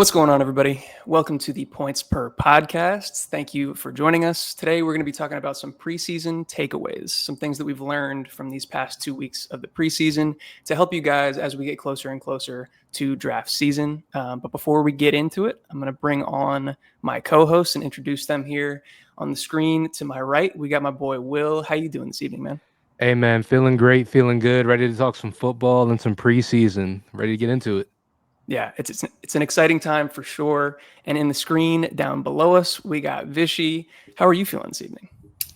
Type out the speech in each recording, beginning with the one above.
What's going on, everybody? Welcome to the Points Per Podcast. Thank you for joining us. Today, we're going to be talking about some preseason takeaways, some things that we've learned from these past 2 weeks of the preseason to help you guys as we get closer and closer to draft season. But before we get into it, I'm going to bring on my co-hosts and introduce them here on the screen. To my right, we got my boy Will. How you doing this evening, man? Hey, man, feeling great, feeling good, ready to talk some football and some preseason, ready to get into it. Yeah, it's an exciting time for sure. And in the screen down below us, we got Vishy. How are you feeling this evening?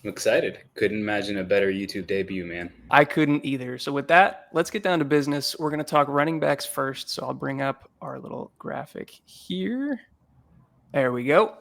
I'm excited. Couldn't imagine a better YouTube debut, man. I couldn't either. So with that, let's get down to business. We're going to talk running backs first. So I'll bring up our little graphic here. There we go.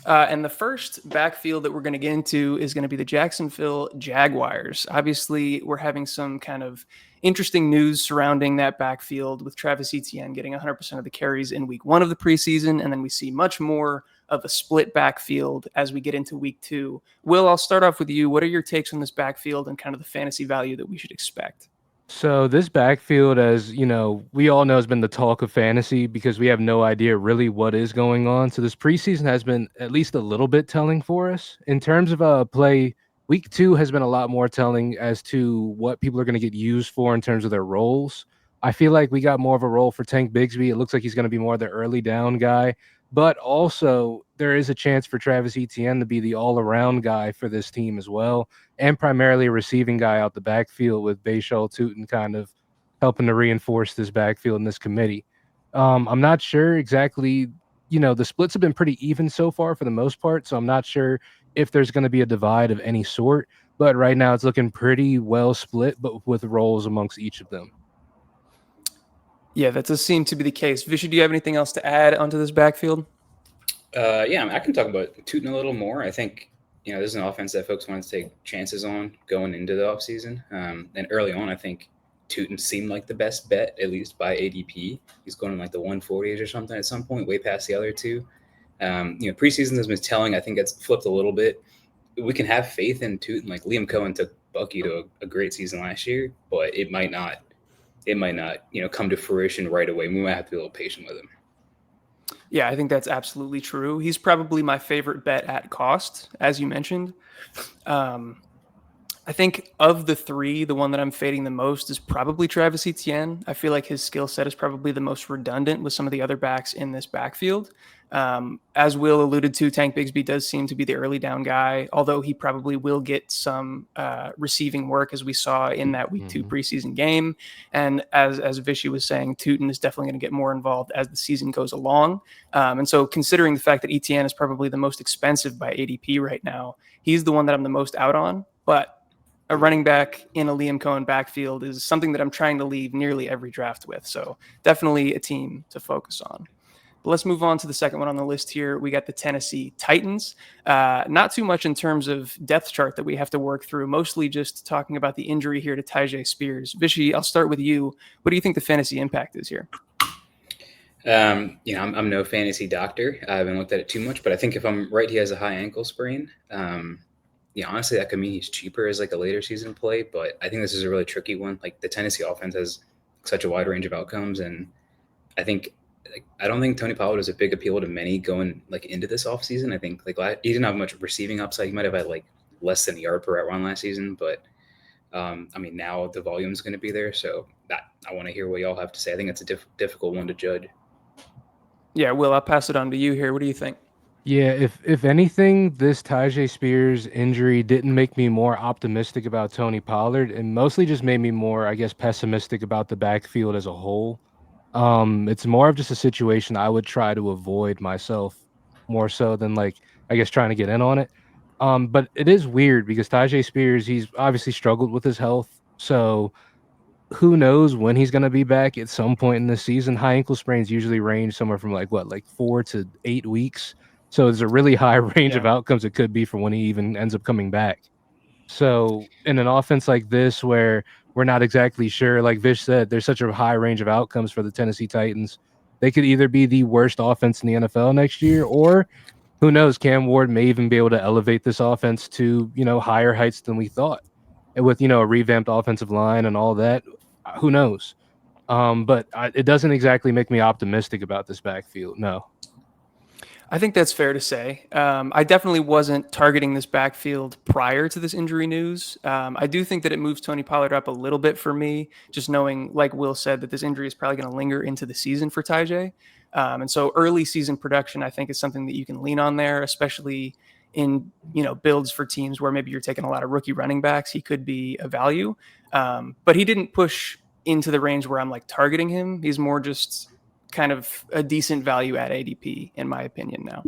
And the first backfield that we're going to get into is going to be the Jacksonville Jaguars. Obviously, we're having some kind of interesting news surrounding that backfield with Travis Etienne getting 100% of the carries in week 1 of the preseason. And then we see much more of a split backfield as we get into week 2. Will, I'll start off with you. What are your takes on this backfield and kind of the fantasy value that we should expect? So this backfield, as you know, we all know has been the talk of fantasy because we have no idea really what is going on. So this preseason has been at least a little bit telling for us. In terms of play, week 2 has been a lot more telling as to what people are going to get used for in terms of their roles. I feel like we got more of a role for Tank Bigsby. It looks like he's going to be more the early down guy. But also, there is a chance for Travis Etienne to be the all-around guy for this team as well, and primarily a receiving guy out the backfield with Bayshall Tootin kind of helping to reinforce this backfield in this committee. I'm not sure exactly, the splits have been pretty even so far for the most part, so I'm not sure if there's going to be a divide of any sort, but right now it's looking pretty well split, but with roles amongst each of them. Yeah, that does seem to be the case. Vishy, do you have anything else to add onto this backfield? Yeah, I can talk about Tootin a little more. I think, this is an offense that folks want to take chances on going into the offseason. And early on, I think Tootin seemed like the best bet, at least by ADP. He's going in like the 140s or something at some point, way past the other two. Preseason has been telling. I think it's flipped a little bit. We can have faith in Tootin. Like Liam Cohen took Bucky to a great season last year, but it might not, come to fruition right away. We might have to be a little patient with him. Yeah, I think that's absolutely true. He's probably my favorite bet at cost, as you mentioned. I think of the three, the one that I'm fading the most is probably Travis Etienne. I feel like his skill set is probably the most redundant with some of the other backs in this backfield. As Will alluded to, Tank Bigsby does seem to be the early down guy, although he probably will get some receiving work as we saw in that week 2 preseason game. And as Vishy was saying, Tootin is definitely going to get more involved as the season goes along. And so considering the fact that Etienne is probably the most expensive by ADP right now, he's the one that I'm the most out on. But a running back in a Liam Cohen backfield is something that I'm trying to leave nearly every draft with. So definitely a team to focus on. But let's move on to the second one on the list here. We got the Tennessee Titans. Not too much in terms of depth chart that we have to work through, mostly just talking about the injury here to Tyjae Spears. Vishy, I'll start with you. What do you think the fantasy impact is here? I'm no fantasy doctor. I haven't looked at it too much, but I think if I'm right, he has a high ankle sprain. Honestly, that could mean he's cheaper as like a later season play, but I think this is a really tricky one. Like the Tennessee offense has such a wide range of outcomes, and I don't think Tony Pollard is a big appeal to many going like into this offseason. I think he didn't have much receiving upside. He might have had like less than a yard per route run last season, but now the volume is going to be there. So I want to hear what y'all have to say. I think it's a difficult one to judge. Yeah, Will, I'll pass it on to you here. What do you think? Yeah, if anything, this Tyjae Spears injury didn't make me more optimistic about Tony Pollard, and mostly just made me more, I guess, pessimistic about the backfield as a whole. It's more of just a situation I would try to avoid myself more so than trying to get in on it. But it is weird because Tyjae Spears, he's obviously struggled with his health, so who knows when he's going to be back at some point in the season. High ankle sprains usually range somewhere from 4 to 8 weeks. So there's a really high range of outcomes it could be for when he even ends up coming back. So in an offense like this, where we're not exactly sure, like Vish said, there's such a high range of outcomes for the Tennessee Titans. They could either be the worst offense in the NFL next year, or who knows, Cam Ward may even be able to elevate this offense to, higher heights than we thought. And with, a revamped offensive line and all that, who knows? But it doesn't exactly make me optimistic about this backfield. No. I think that's fair to say. I definitely wasn't targeting this backfield prior to this injury news. I do think that it moves Tony Pollard up a little bit for me, just knowing, like Will said, that this injury is probably going to linger into the season for Tajay. And so early season production, I think, is something that you can lean on there, especially in builds for teams where maybe you're taking a lot of rookie running backs. He could be a value, but he didn't push into the range where I'm like targeting him. He's more just kind of a decent value at ADP, in my opinion now.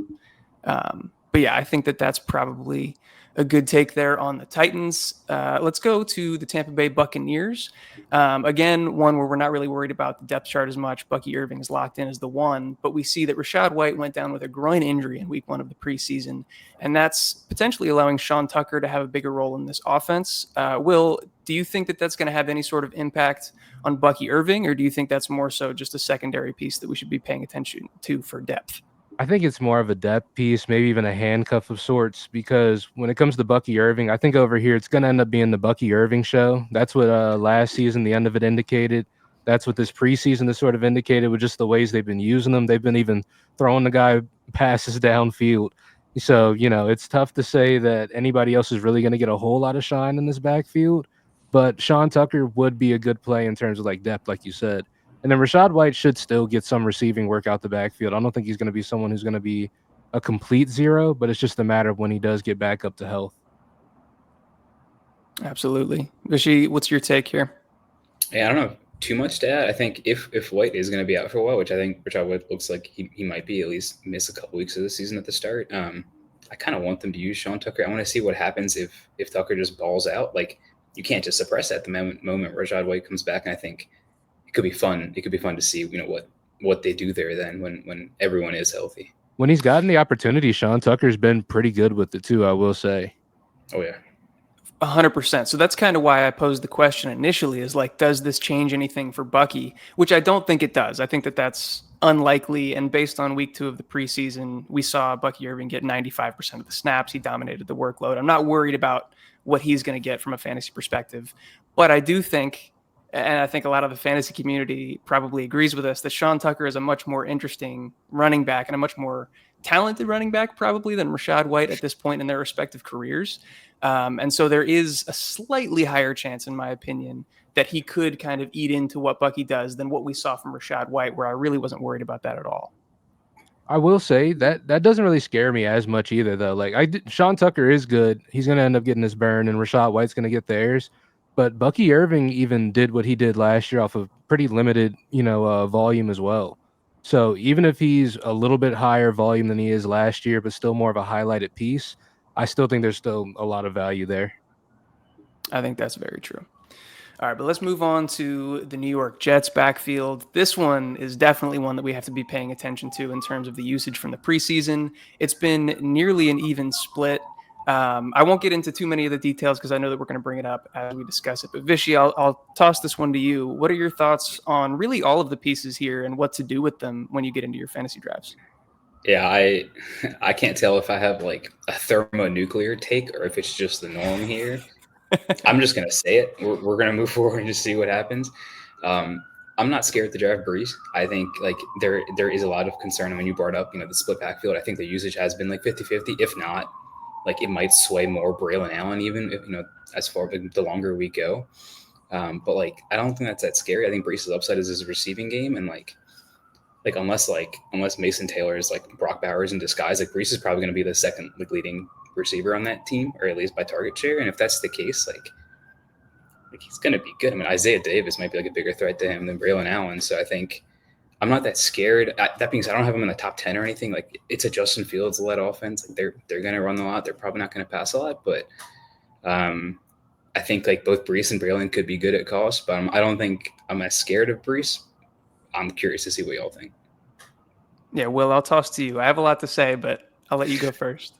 But yeah, I think that that's probably a good take there on the Titans. Let's go to the Tampa Bay Buccaneers. Again, one where we're not really worried about the depth chart as much. Bucky Irving is locked in as the one, but we see that Rachaad White went down with a groin injury in week 1 of the preseason, and that's potentially allowing Sean Tucker to have a bigger role in this offense. Will, do you think that that's going to have any sort of impact on Bucky Irving, or do you think that's more so just a secondary piece that we should be paying attention to for depth? I think it's more of a depth piece, maybe even a handcuff of sorts, because when it comes to Bucky Irving, I think over here it's going to end up being the Bucky Irving show. That's what last season, the end of it indicated. That's what this preseason has sort of indicated with just the ways they've been using them. They've been even throwing the guy passes downfield. So, it's tough to say that anybody else is really going to get a whole lot of shine in this backfield. But Sean Tucker would be a good play in terms of like depth, like you said. And then Rachaad White should still get some receiving work out the backfield. I don't think he's going to be someone who's going to be a complete zero, but it's just a matter of when he does get back up to health. Absolutely. Vishy, what's your take here? Yeah, I don't know too much to add. I think if White is going to be out for a while, which I think Rachaad White looks like he might be, at least miss a couple weeks of the season at the start, I kind of want them to use Sean Tucker. I want to see what happens if Tucker just balls out. Like, you can't just suppress that at the moment Rachaad White comes back, and I think it could be fun. It could be fun to see, what they do there then when everyone is healthy. When he's gotten the opportunity, Sean Tucker's been pretty good with it too, I will say. Oh yeah. 100%. So that's kind of why I posed the question initially, is like, does this change anything for Bucky? Which I don't think it does. I think that that's unlikely. And based on week 2 of the preseason, we saw Bucky Irving get 95% of the snaps. He dominated the workload. I'm not worried about what he's going to get from a fantasy perspective, but I do think, and I think a lot of the fantasy community probably agrees with us, that Sean Tucker is a much more interesting running back and a much more talented running back probably than Rachaad White at this point in their respective careers. And so there is a slightly higher chance, in my opinion, that he could kind of eat into what Bucky does than what we saw from Rachaad White, where I really wasn't worried about that at all. I will say that doesn't really scare me as much either, though. Like Sean Tucker is good. He's going to end up getting his burn, and Rachaad White's going to get theirs. But Bucky Irving even did what he did last year off of pretty limited, volume as well. So even if he's a little bit higher volume than he is last year, but still more of a highlighted piece, I still think there's still a lot of value there. I think that's very true. All right, but let's move on to the New York Jets backfield. This one is definitely one that we have to be paying attention to in terms of the usage from the preseason. It's been nearly an even split. I won't get into too many of the details because I know that we're going to bring it up as we discuss it. But Vishy, I'll toss this one to you. What are your thoughts on really all of the pieces here and what to do with them when you get into your fantasy drafts? Yeah, I can't tell if I have like a thermonuclear take or if it's just the norm here. I'm just going to say it. We're going to move forward and just see what happens. I'm not scared to draft Breece. I think like there is a lot of concern when you brought up, the split backfield. I think the usage has been like 50-50. If not, like it might sway more Braylon Allen even if, as far the longer we go. But like, I don't think that's that scary. I think Breece's upside is his receiving game. And like unless Mason Taylor is like Brock Bowers in disguise, like Breece is probably going to be the second leading receiver on that team, or at least by target share. And if that's the case, like he's going to be good. I mean, Isaiah Davis might be like a bigger threat to him than Braylon Allen. So I think I'm not that scared. That being said, I don't have him in the top 10 or anything. Like it's a Justin Fields led offense. Like they're going to run a lot. They're probably not going to pass a lot, but I think like both Breece and Braylon could be good at cost, but I don't think I'm as scared of Breece. I'm curious to see what y'all think. Yeah, Will, I'll toss to you. I have a lot to say, but I'll let you go first.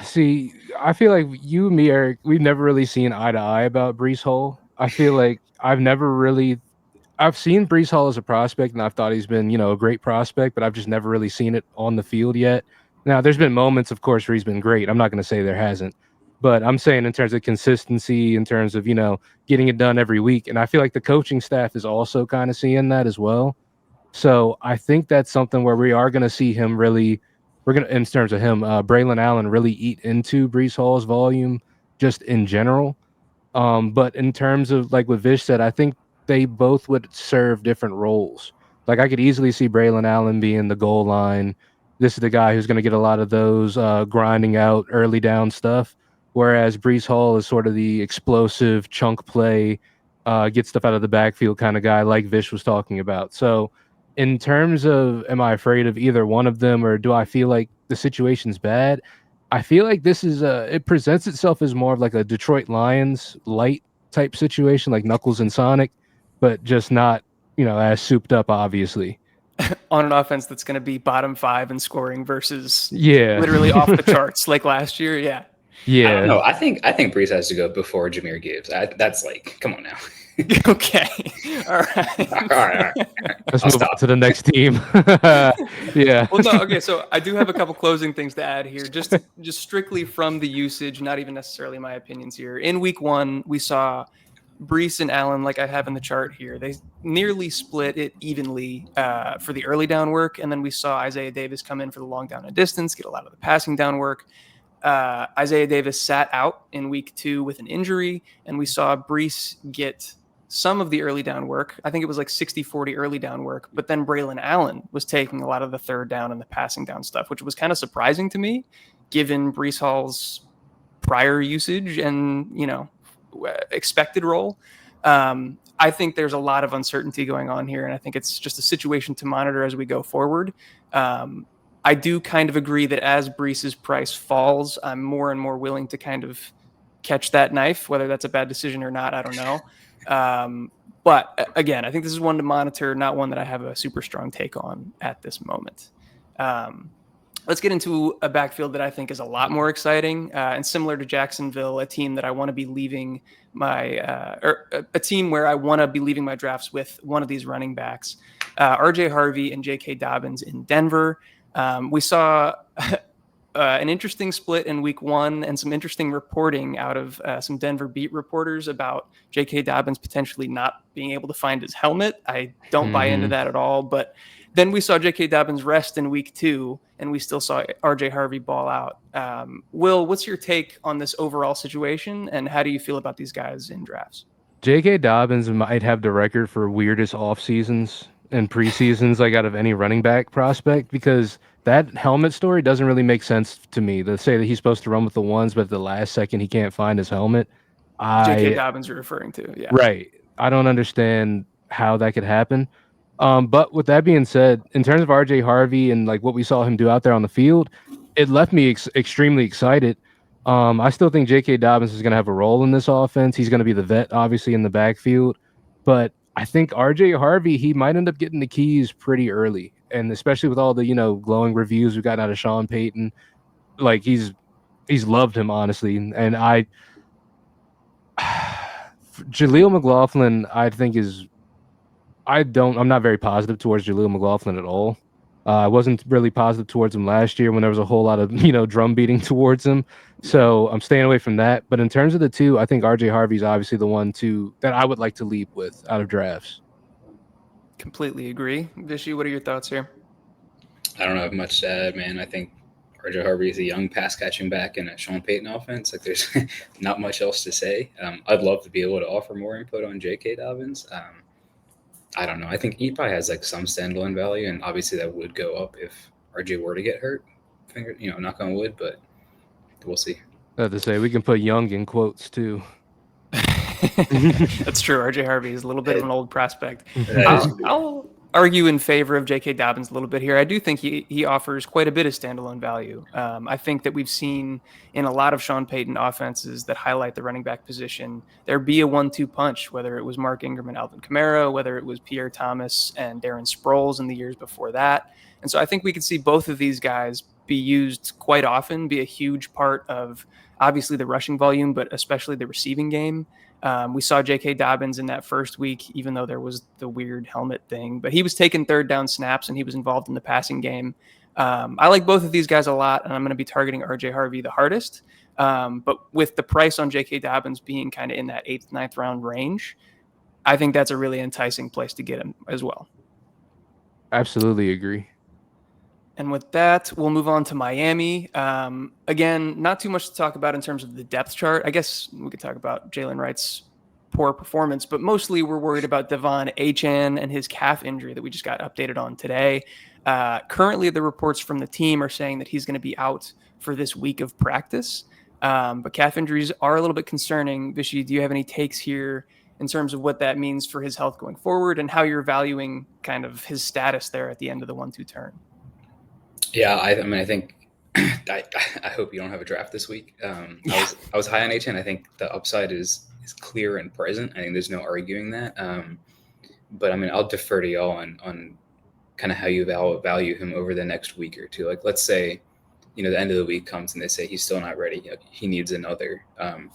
See, I feel like you and me, Eric, we've never really seen eye to eye about Breece Hall. I feel like I've seen Breece Hall as a prospect, and I've thought he's been, a great prospect, but I've just never really seen it on the field yet. Now, there's been moments, of course, where he's been great. I'm not going to say there hasn't. But I'm saying in terms of consistency, in terms of, getting it done every week. And I feel like the coaching staff is also kind of seeing that as well. So I think that's something where we are going to see him really, in terms of him, Braylon Allen really eat into Breece Hall's volume just in general. But in terms of like what Vish said, I think they both would serve different roles. Like I could easily see Braylon Allen being the goal line. This is the guy who's going to get a lot of those grinding out early down stuff. Whereas Breece Hall is sort of the explosive chunk play, get stuff out of the backfield kind of guy, like Vish was talking about. So, in terms of, am I afraid of either one of them, or do I feel like the situation's bad? I feel like this is it presents itself as more of like a Detroit Lions light type situation, like Knuckles and Sonic, but just not, as souped up, obviously. On an offense that's going to be bottom 5 in scoring versus Yeah. literally off the charts like last year. Yeah. I don't Yeah. know. I think Breece has to go before Jahmyr Gibbs. That's like, come on now. Okay. All right. All right. Let's I'll move stop. on to the next team. Yeah. Well, no. Okay. So I do have a couple closing things to add here, just strictly from the usage, not even necessarily my opinions here. In week 1, we saw Breece and Allen, like I have in the chart here, they nearly split it evenly for the early down work. And then we saw Isaiah Davis come in for the long down and distance, get a lot of the passing down work. Isaiah Davis sat out in week 2 with an injury, and we saw Breece get some of the early down work. I think it was like 60-40 early down work, but then Braylon Allen was taking a lot of the third down and the passing down stuff, which was kind of surprising to me, given Breece Hall's prior usage and, expected role. I think there's a lot of uncertainty going on here, and I think it's just a situation to monitor as we go forward. I do kind of agree that as Breece's price falls, I'm more and more willing to kind of catch that knife. Whether that's a bad decision or not, I don't know. But again, I think this is one to monitor, not one that I have a super strong take on at this moment. Let's get into a backfield that I think is a lot more exciting and similar to Jacksonville, a team that I want to be leaving a team where I want to be leaving my drafts with one of these running backs, RJ Harvey and J.K. Dobbins in Denver. We saw an interesting split in week 1 and some interesting reporting out of some Denver beat reporters about J.K. Dobbins potentially not being able to find his helmet. I don't buy into that at all, but then we saw J.K. Dobbins rest in week 2, and we still saw RJ Harvey ball out. Will, what's your take on this overall situation, and how do you feel about these guys in drafts? J.K. Dobbins might have the record for weirdest off seasons and preseasons like out of any running back prospect, because that helmet story doesn't really make sense to me. To say that he's supposed to run with the ones, but at the last second he can't find his helmet. J.K. Dobbins you're referring to, yeah. Right. I don't understand how that could happen. But with that being said, in terms of RJ Harvey and like what we saw him do out there on the field, it left me extremely excited. I still think J.K. Dobbins is going to have a role in this offense. He's going to be the vet, obviously, in the backfield. But I think RJ Harvey, he might end up getting the keys pretty early. And especially with all the, glowing reviews we've gotten out of Sean Payton, like he's loved him, honestly. And Jaleel McLaughlin, I think I'm not very positive towards Jaleel McLaughlin at all. I wasn't really positive towards him last year when there was a whole lot of, drum beating towards him. So I'm staying away from that. But in terms of the two, I think RJ Harvey's obviously the one that I would like to leap with out of drafts. Completely agree. Vishy, what are your thoughts here? I don't have much to add, man. I think RJ Harvey is a young pass catching back in a Sean Payton offense. Like there's not much else to say. I'd love to be able to offer more input on J.K. Dobbins. I don't know. I think he probably has like some standalone value, and obviously that would go up if RJ were to get hurt. Knock on wood, but we'll see. I have to say, we can put young in quotes too. That's true. RJ Harvey is a little bit of an old prospect. I'll argue in favor of J.K. Dobbins a little bit here. I do think he offers quite a bit of standalone value. I think that we've seen in a lot of Sean Payton offenses that highlight the running back position, there be a 1-2 punch, whether it was Mark Ingram and Alvin Kamara, whether it was Pierre Thomas and Darren Sproles in the years before that. And so I think we could see both of these guys be used quite often, be a huge part of obviously the rushing volume, but especially the receiving game. We saw J.K. Dobbins in that first week, even though there was the weird helmet thing, but he was taking third down snaps and he was involved in the passing game. I like both of these guys a lot, and I'm going to be targeting RJ Harvey the hardest. But with the price on J.K. Dobbins being kind of in that 8th, 9th round range, I think that's a really enticing place to get him as well. Absolutely agree. And with that, we'll move on to Miami. Again, not too much to talk about in terms of the depth chart. I guess we could talk about Jalen Wright's poor performance, but mostly we're worried about Devon Etienne and his calf injury that we just got updated on today. Currently, the reports from the team are saying that he's going to be out for this week of practice. But calf injuries are a little bit concerning. Vishy, do you have any takes here in terms of what that means for his health going forward and how you're valuing kind of his status there at the end of the 1-2 turn? Yeah, I mean, I think I hope you don't have a draft this week. I was high on HN. I think the upside is clear and present. I think there's no arguing that. But I mean, I'll defer to y'all on kind of how you value him over the next week or two. Like, let's say, the end of the week comes and they say he's still not ready. He needs another. I'm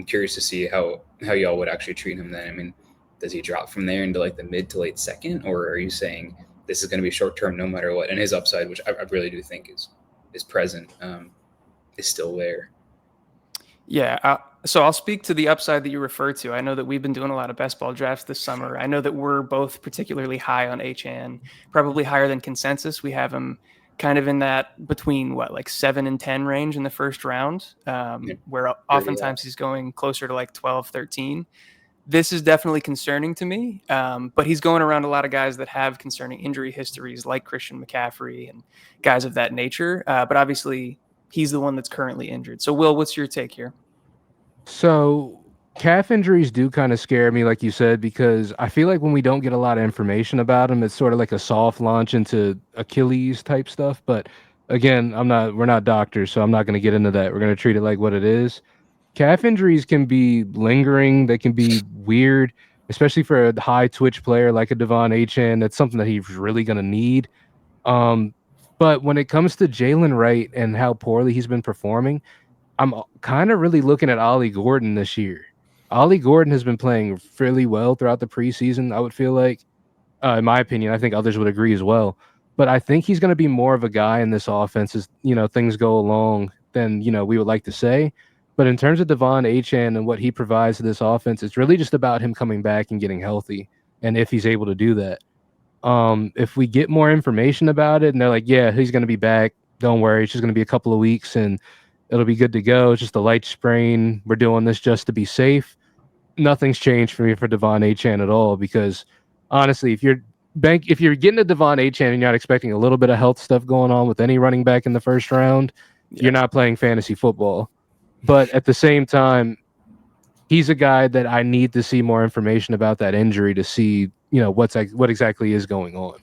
curious to see how y'all would actually treat him then. I mean, does he drop from there into like the mid to late second, or are you saying this is going to be short term no matter what? And his upside, which I really do think is present, is still there. Yeah. So I'll speak to the upside that you refer to. I know that we've been doing a lot of best ball drafts this summer. I know that we're both particularly high on HN, probably higher than consensus. We have him kind of in that between like 7 and 10 range in the first round, where oftentimes he's going closer to like 12, 13. This is definitely concerning to me, but he's going around a lot of guys that have concerning injury histories like Christian McCaffrey and guys of that nature. But obviously he's the one that's currently injured. So Will, what's your take here? So calf injuries do kind of scare me, like you said, because I feel like when we don't get a lot of information about them, it's sort of like a soft launch into Achilles type stuff. But again, we're not doctors, so I'm not going to get into that. We're going to treat it like what it is. Calf injuries can be lingering. They can be weird, especially for a high twitch player like a Devon Etienne. That's something that he's really going to need. But when it comes to Jalen Wright and how poorly he's been performing, I'm kind of really looking at Ollie Gordon this year. Ollie Gordon has been playing fairly well throughout the preseason, I would feel like. In my opinion, I think others would agree as well. But I think he's going to be more of a guy in this offense as, things go along than, we would like to say. But in terms of Devon Etienne and what he provides to this offense, it's really just about him coming back and getting healthy, and if he's able to do that. If we get more information about it and they're like, yeah, he's going to be back, don't worry, it's just going to be a couple of weeks and it'll be good to go. It's just a light sprain. We're doing this just to be safe. Nothing's changed for me for Devon Etienne at all, because honestly, if you're getting a Devon Etienne and you're not expecting a little bit of health stuff going on with any running back in the first round, you're not playing fantasy football. But at the same time, he's a guy that I need to see more information about that injury to see, what exactly is going on.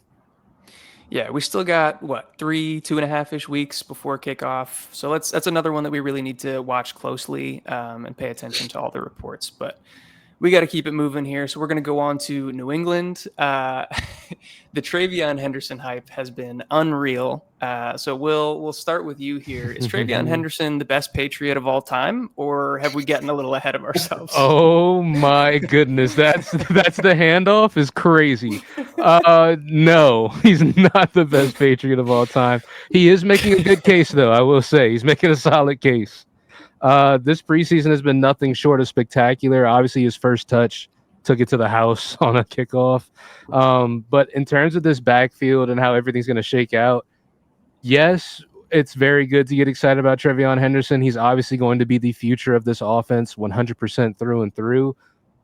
Yeah, we still got 2.5-ish weeks before kickoff. So that's another one that we really need to watch closely and pay attention to all the reports. But we got to keep it moving here. So we're going to go on to New England. The TreVeyon Henderson hype has been unreal. So we'll start with you here. Is TreVeyon Henderson the best Patriot of all time, or have we gotten a little ahead of ourselves? Oh my goodness, that's the handoff is crazy. No, he's not the best Patriot of all time. He is making a good case, though. I will say he's making a solid case. This preseason has been nothing short of spectacular. Obviously, his first touch took it to the house on a kickoff. But in terms of this backfield and how everything's going to shake out, yes, it's very good to get excited about TreVeyon Henderson. He's obviously going to be the future of this offense 100% through and through.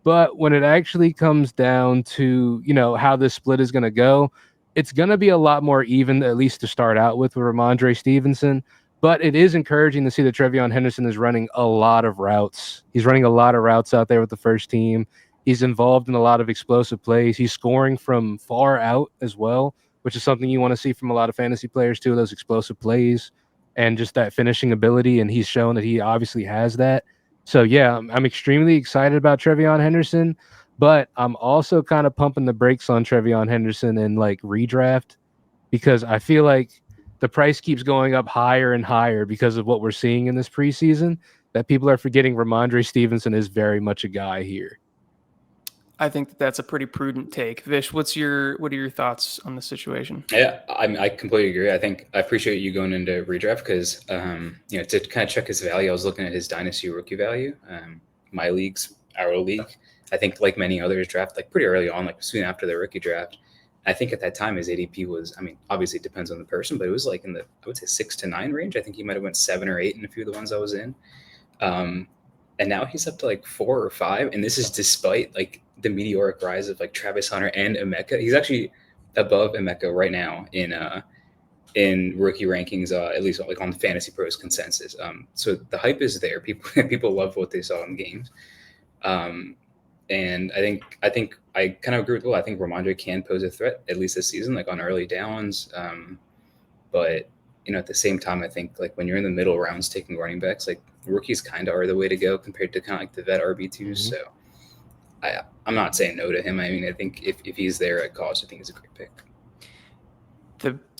But when it actually comes down to, how this split is going to go, it's going to be a lot more even, at least to start out with Ramondre Stevenson. But it is encouraging to see that TreVeyon Henderson is running a lot of routes. He's running a lot of routes out there with the first team. He's involved in a lot of explosive plays. He's scoring from far out as well, which is something you want to see from a lot of fantasy players too, those explosive plays and just that finishing ability. And he's shown that he obviously has that. So, yeah, I'm extremely excited about TreVeyon Henderson, but I'm also kind of pumping the brakes on TreVeyon Henderson in like redraft, because I feel like the price keeps going up higher and higher because of what we're seeing in this preseason, that people are forgetting Ramondre Stevenson is very much a guy here. I think that that's a pretty prudent take. Vish, what are your thoughts on the situation? Yeah, I completely agree. I appreciate you going into redraft because to kind of check his value, I was looking at his dynasty rookie value. My leagues, our league, I think like many others draft like pretty early on, like soon after the rookie draft. I think at that time his ADP was, I mean, obviously it depends on the person, but it was like in the, I would say 6 to 9 range. I think he might have went 7 or 8 in a few of the ones I was in. And now he's up to like 4 or 5, and this is despite like the meteoric rise of like Travis Hunter and Emeka. He's actually above Emeka right now in rookie rankings, at least like on the Fantasy Pros consensus. So the hype is there. People love what they saw in games. And I think I kind of agree with Will. I think Ramondre can pose a threat at least this season, like on early downs. But at the same time, I think like when you're in the middle rounds taking running backs, like rookies kind of are the way to go compared to kind of like the vet RB2s. So I'm not saying no to him. I mean, I think if he's there at cost, I think he's a great pick.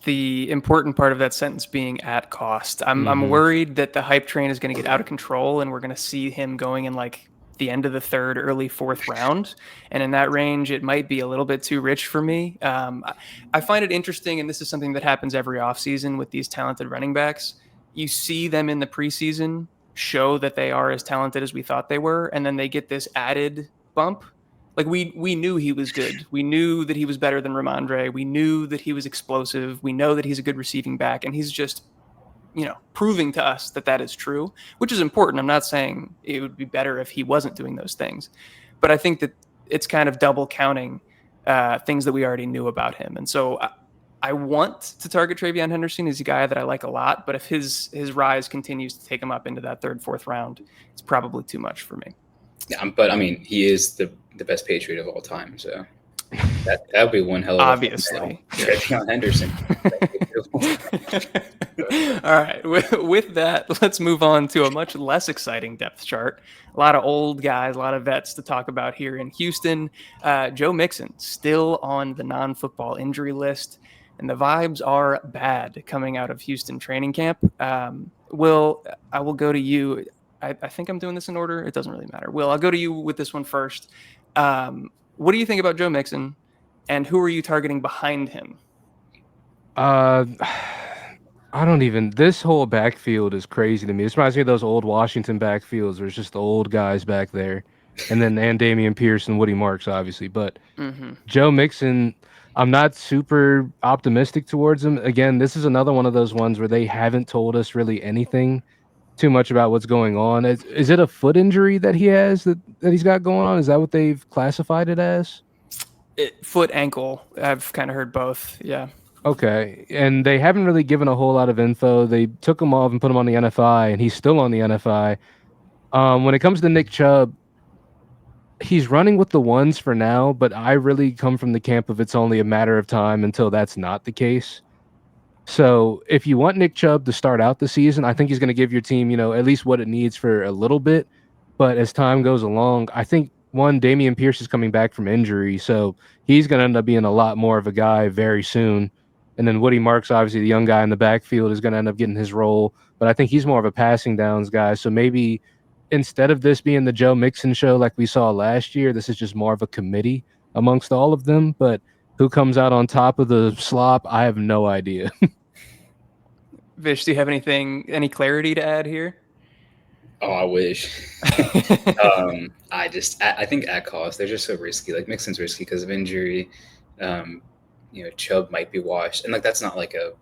The important part of that sentence being at cost. I'm worried that the hype train is going to get out of control and we're going to see him going in like the end of the third, early fourth round. And in that range, it might be a little bit too rich for me. I find it interesting, and this is something that happens every offseason with these talented running backs. You see them in the preseason show that they are as talented as we thought they were, and then they get this added bump. Like we knew he was good. We knew that he was better than Ramondre. We knew that he was explosive. We know that he's a good receiving back, and he's just, proving to us that that is true, which is important. I'm not saying it would be better if he wasn't doing those things, but I think that it's kind of double counting things that we already knew about him. And so I want to target TreVeyon Henderson. He's a guy that I like a lot, but if his rise continues to take him up into that third, fourth round, it's probably too much for me. Yeah, but I mean, he is the best Patriot of all time, so that would be one hell of obviously TreVeyon Henderson. All right, with that, let's move on to a much less exciting depth chart. A lot of old guys, a lot of vets to talk about here in Houston. Joe Mixon still on the non-football injury list, and the vibes are bad coming out of Houston training camp. Will, I will go to you. I think I'm doing this in order. It doesn't really matter. Will, I'll go to you with this one first. What do you think about Joe Mixon, and who are you targeting behind him? I don't even. This whole backfield is crazy to me. This reminds me of those old Washington backfields where it's just the old guys back there, and Damian Pierce and Woody Marks, obviously. But Joe Mixon, I'm not super optimistic towards him. Again, this is another one of those ones where they haven't told us really anything too much about what's going on. Is it a foot injury that he has that he's got going on? Is that what they've classified it as? Foot, ankle. I've kind of heard both. Yeah. Okay. And they haven't really given a whole lot of info. They took him off and put him on the NFI, and he's still on the NFI. When it comes to Nick Chubb, he's running with the ones for now, but I really come from the camp of it's only a matter of time until that's not the case. So if you want Nick Chubb to start out the season, I think he's going to give your team, at least what it needs for a little bit. But as time goes along, I think Damian Pierce is coming back from injury, so he's going to end up being a lot more of a guy very soon. And then Woody Marks, obviously the young guy in the backfield, is going to end up getting his role. But I think he's more of a passing downs guy. So maybe instead of this being the Joe Mixon show like we saw last year, this is just more of a committee amongst all of them. But who comes out on top of the slop, I have no idea. Vish, do you have any clarity to add here? Oh, I wish. I think at cost, they're just so risky. Like Mixon's risky because of injury. Chubb might be washed. And like, that's not like a,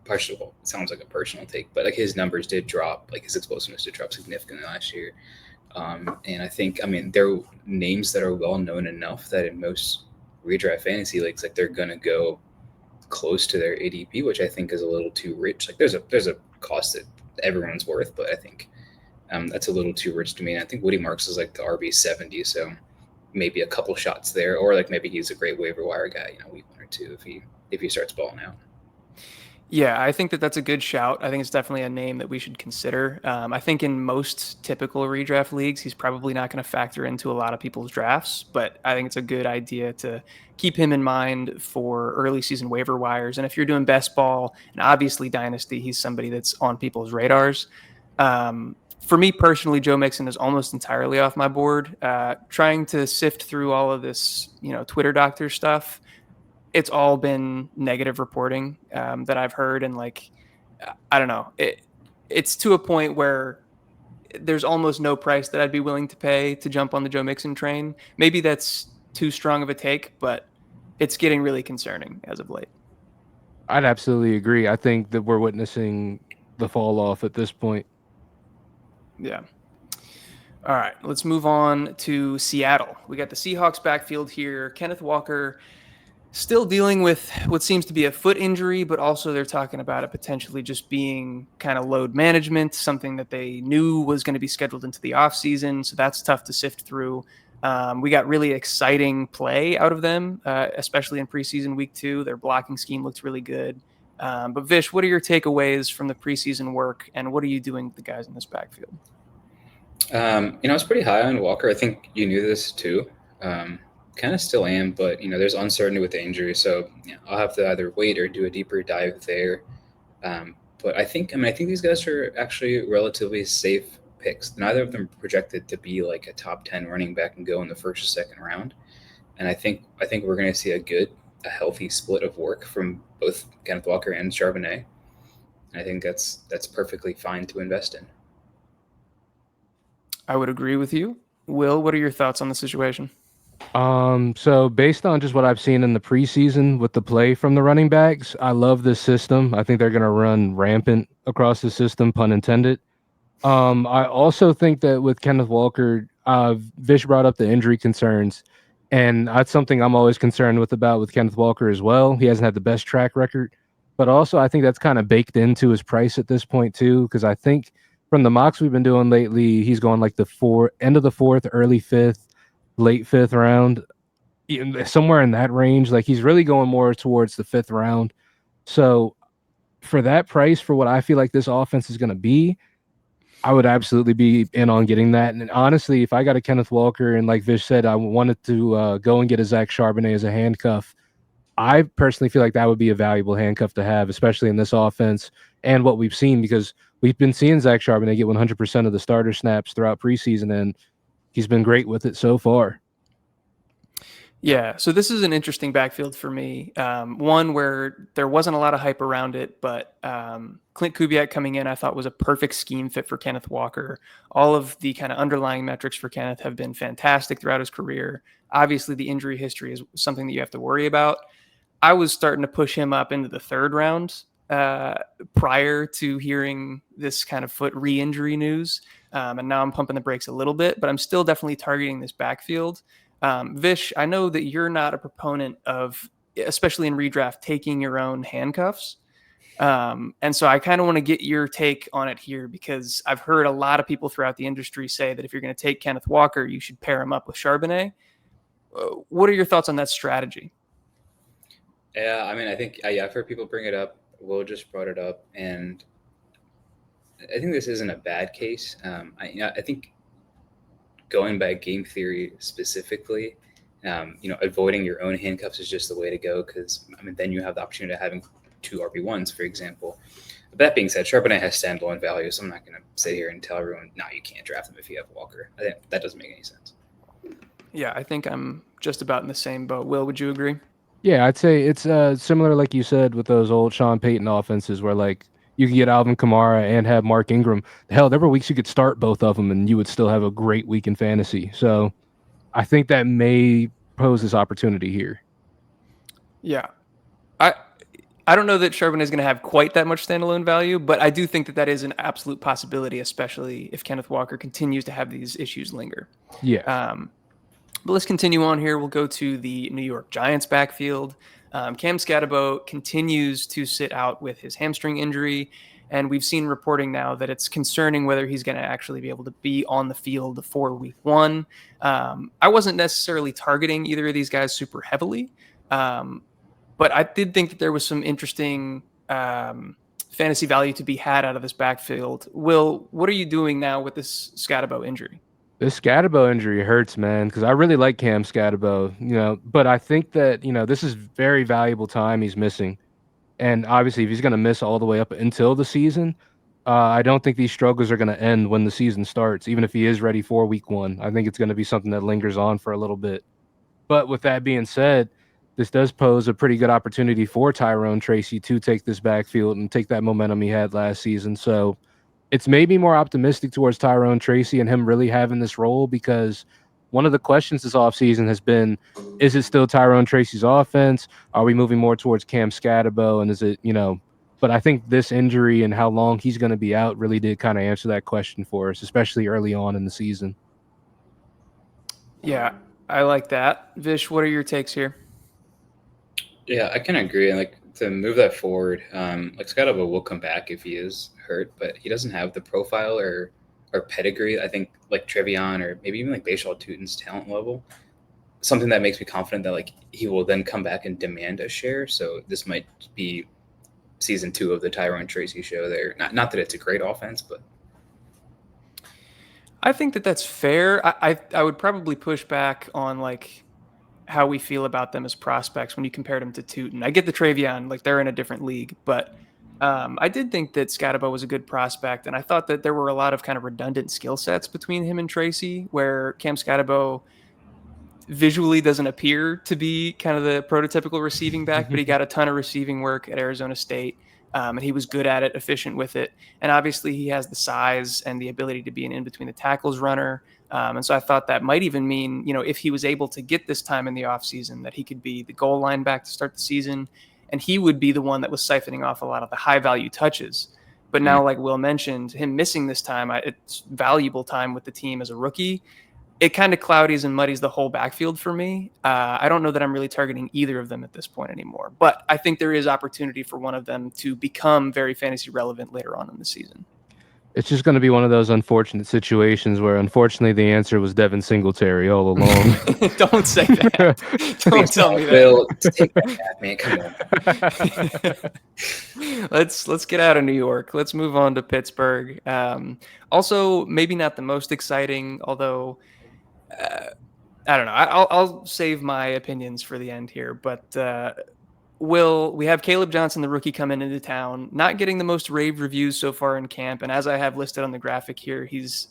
partial, it sounds like a personal take, but like his numbers did drop, like his explosiveness did drop significantly last year. And I think, they're names that are well known enough that in most redraft fantasy leagues, like they're going to go close to their ADP, which I think is a little too rich. Like there's a cost that everyone's worth, but I think that's a little too rich to me. And I think Woody Marks is like the RB 70, so maybe a couple shots there, or like maybe he's a great waiver wire guy, week 1 or 2 if he starts balling out. Yeah, I think that that's a good shout. I think it's definitely a name that we should consider. I think in most typical redraft leagues, he's probably not going to factor into a lot of people's drafts, but I think it's a good idea to keep him in mind for early season waiver wires. And if you're doing best ball and obviously dynasty, he's somebody that's on people's radars. for me personally, Joe Mixon is almost entirely off my board. Trying to sift through all of this, Twitter doctor stuff, it's all been negative reporting that I've heard, and I don't know, it's to a point where there's almost no price that I'd be willing to pay to jump on the Joe Mixon train. Maybe that's too strong of a take, but it's getting really concerning as of late. I'd absolutely agree. I think that we're witnessing the fall off at this point. Yeah. All right, let's move on to Seattle. We got the Seahawks backfield here. Kenneth Walker still dealing with what seems to be a foot injury, but also they're talking about it potentially just being kind of load management, something that they knew was going to be scheduled into the offseason. So that's tough to sift through. We got really exciting play out of them, especially in preseason week 2. Their blocking scheme looks really good. But Vish, what are your takeaways from the preseason work, and what are you doing with the guys in this backfield? I was pretty high on Walker. I think you knew this too. Kind of still am, but there's uncertainty with the injury, so I'll have to either wait or do a deeper dive there. But I think these guys are actually relatively safe picks. Neither of them projected to be like a top 10 running back and go in the first or second round. And I think we're going to see a healthy split of work from both Kenneth Walker and Charbonnet. And I think that's perfectly fine to invest in. I would agree with you. Will, what are your thoughts on the situation? So based on just what I've seen in the preseason with the play from the running backs, I love this system. I think they're going to run rampant across the system, pun intended. I also think that with Kenneth Walker, Vish brought up the injury concerns, and that's something I'm always concerned with Kenneth Walker as well. He hasn't had the best track record, but also I think that's kind of baked into his price at this point too, because I think from the mocks we've been doing lately, he's going like end of the 4th, early 5th, late 5th round, somewhere in that range. Like he's really going more towards the 5th round. So for that price, for what I feel like this offense is going to be, I would absolutely be in on getting that. And honestly, if I got a Kenneth Walker and like Vish said, I wanted to go and get a Zach Charbonnet as a handcuff, I personally feel like that would be a valuable handcuff to have, especially in this offense and what we've seen, because we've been seeing Zach Charbonnet get 100% of the starter snaps throughout preseason, and he's been great with it so far. Yeah, so this is an interesting backfield for me. One where there wasn't a lot of hype around it, but Clint Kubiak coming in, I thought was a perfect scheme fit for Kenneth Walker. All of the kind of underlying metrics for Kenneth have been fantastic throughout his career. Obviously, the injury history is something that you have to worry about. I was starting to push him up into the 3rd round prior to hearing this kind of foot re-injury news. And now I'm pumping the brakes a little bit, but I'm still definitely targeting this backfield. Vish, I know that you're not a proponent of, especially in redraft, taking your own handcuffs. And so I kind of want to get your take on it here, because I've heard a lot of people throughout the industry say that if you're going to take Kenneth Walker, you should pair him up with Charbonnet. What are your thoughts on that strategy? Yeah, I think I've heard people bring it up. Will just brought it up, and I think this isn't a bad case. I think going by game theory specifically, avoiding your own handcuffs is just the way to go, because then you have the opportunity of having 2 RB1s, for example. But that being said, Charbonnet has standalone value, so I'm not going to sit here and tell everyone, no, you can't draft him if you have Walker. I think that doesn't make any sense. Yeah, I think I'm just about in the same boat. Will, would you agree? Yeah, I'd say it's similar, like you said, with those old Sean Payton offenses where like you could get Alvin Kamara and have Mark Ingram. Hell, there were weeks you could start both of them and you would still have a great week in fantasy. So I think that may pose this opportunity here. Yeah. I don't know that Charbonnet is going to have quite that much standalone value, but I do think that is an absolute possibility, especially if Kenneth Walker continues to have these issues linger. Yeah. But let's continue on here. We'll go to the New York Giants backfield. Cam Scatterbo continues to sit out with his hamstring injury, and we've seen reporting now that it's concerning whether he's going to actually be able to be on the field for week 1. I wasn't necessarily targeting either of these guys super heavily, but I did think that there was some interesting fantasy value to be had out of this backfield. Will, what are you doing now with this Scatterbo injury? This Scatterbo injury hurts, man, because I really like Cam Scatterbo, but I think that, this is very valuable time he's missing. And obviously, if he's going to miss all the way up until the season, I don't think these struggles are going to end when the season starts, even if he is ready for week 1. I think it's going to be something that lingers on for a little bit. But with that being said, this does pose a pretty good opportunity for Tyrone Tracy to take this backfield and take that momentum he had last season. So it's made me more optimistic towards Tyrone Tracy and him really having this role, because one of the questions this offseason has been, is it still Tyrone Tracy's offense? Are we moving more towards Cam Scatabo? And is it, but I think this injury and how long he's going to be out really did kind of answer that question for us, especially early on in the season. Yeah, I like that. Vish, what are your takes here? Yeah, I can agree. Like, to move that forward, like Scotto will come back if he is hurt, but he doesn't have the profile or pedigree. I think like TreVeyon or maybe even like Bashal Tutin's talent level. Something that makes me confident that like he will then come back and demand a share. So this might be season 2 of the Tyrone Tracy show. There, not that it's a great offense, but I think that that's fair. I would probably push back on like how we feel about them as prospects when you compared them to Tootin. I get the TreVeyon, like they're in a different league, but I did think that Scatabo was a good prospect, and I thought that there were a lot of kind of redundant skill sets between him and Tracy, where Cam Scatabo visually doesn't appear to be kind of the prototypical receiving back, but he got a ton of receiving work at Arizona State. And he was good at it, efficient with it. And obviously, he has the size and the ability to be an in between the tackles runner. And so I thought that might even mean, if he was able to get this time in the offseason, that he could be the goal line back to start the season. And he would be the one that was siphoning off a lot of the high value touches. But now, like Will mentioned, him missing this time, it's valuable time with the team as a rookie. It kind of cloudies and muddies the whole backfield for me. I don't know that I'm really targeting either of them at this point anymore, but I think there is opportunity for one of them to become very fantasy relevant later on in the season. It's just going to be one of those unfortunate situations where, unfortunately, the answer was Devin Singletary all along. Don't say that. Don't tell me that. Will, take that, man. Come on. Let's get out of New York. Let's move on to Pittsburgh. Also, maybe not the most exciting, although I don't know. I'll save my opinions for the end here, but we have Caleb Johnson, the rookie, coming into town, not getting the most rave reviews so far in camp. And as I have listed on the graphic here, he's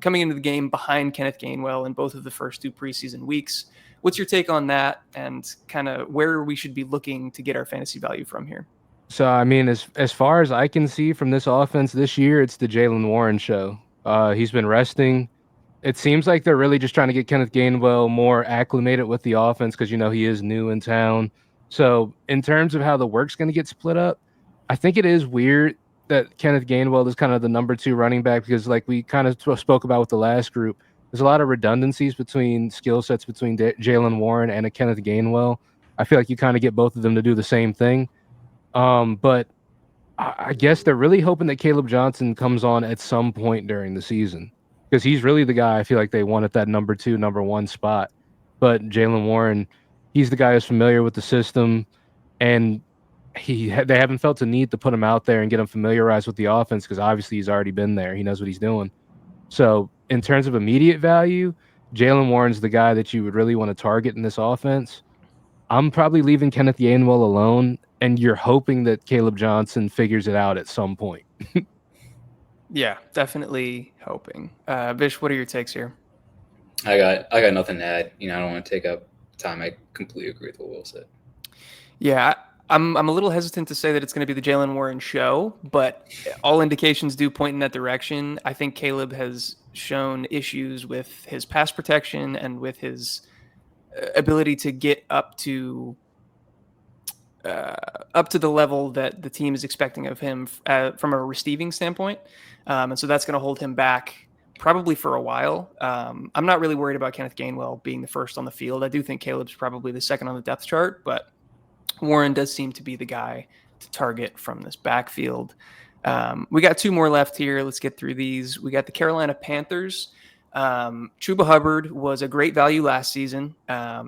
coming into the game behind Kenneth Gainwell in both of the first 2 preseason weeks. What's your take on that, and kind of where we should be looking to get our fantasy value from here? So, I mean, as far as I can see from this offense this year, it's the Jaylen Warren show. He's been resting. It seems like they're really just trying to get Kenneth Gainwell more acclimated with the offense because, he is new in town. So in terms of how the work's going to get split up, I think it is weird that Kenneth Gainwell is kind of the number 2 running back, because like we kind of spoke about with the last group, there's a lot of redundancies between skill sets between Jaylen Warren and a Kenneth Gainwell. I feel like you kind of get both of them to do the same thing. But I guess they're really hoping that Caleb Johnson comes on at some point during the season, because he's really the guy I feel like they want at that number 2, number 1 spot. But Jaylen Warren, he's the guy who's familiar with the system, and they haven't felt the need to put him out there and get him familiarized with the offense, because obviously he's already been there. He knows what he's doing. So in terms of immediate value, Jaylen Warren's the guy that you would really want to target in this offense. I'm probably leaving Kenneth Gainwell alone, and you're hoping that Caleb Johnson figures it out at some point. Yeah, definitely hoping. Vish, what are your takes here? I got nothing to add. I don't want to take up time. I completely agree with what Will said. Yeah, I'm a little hesitant to say that it's going to be the Jaylen Warren show, but all indications do point in that direction. I think Caleb has shown issues with his pass protection and with his ability to get up to the level that the team is expecting of him from a receiving standpoint. And so that's going to hold him back probably for a while. I'm not really worried about Kenneth Gainwell being the first on the field. I do think Caleb's probably the second on the depth chart, but Warren does seem to be the guy to target from this backfield. We got 2 more left here. Let's get through these. We got the Carolina Panthers. Chuba Hubbard was a great value last season.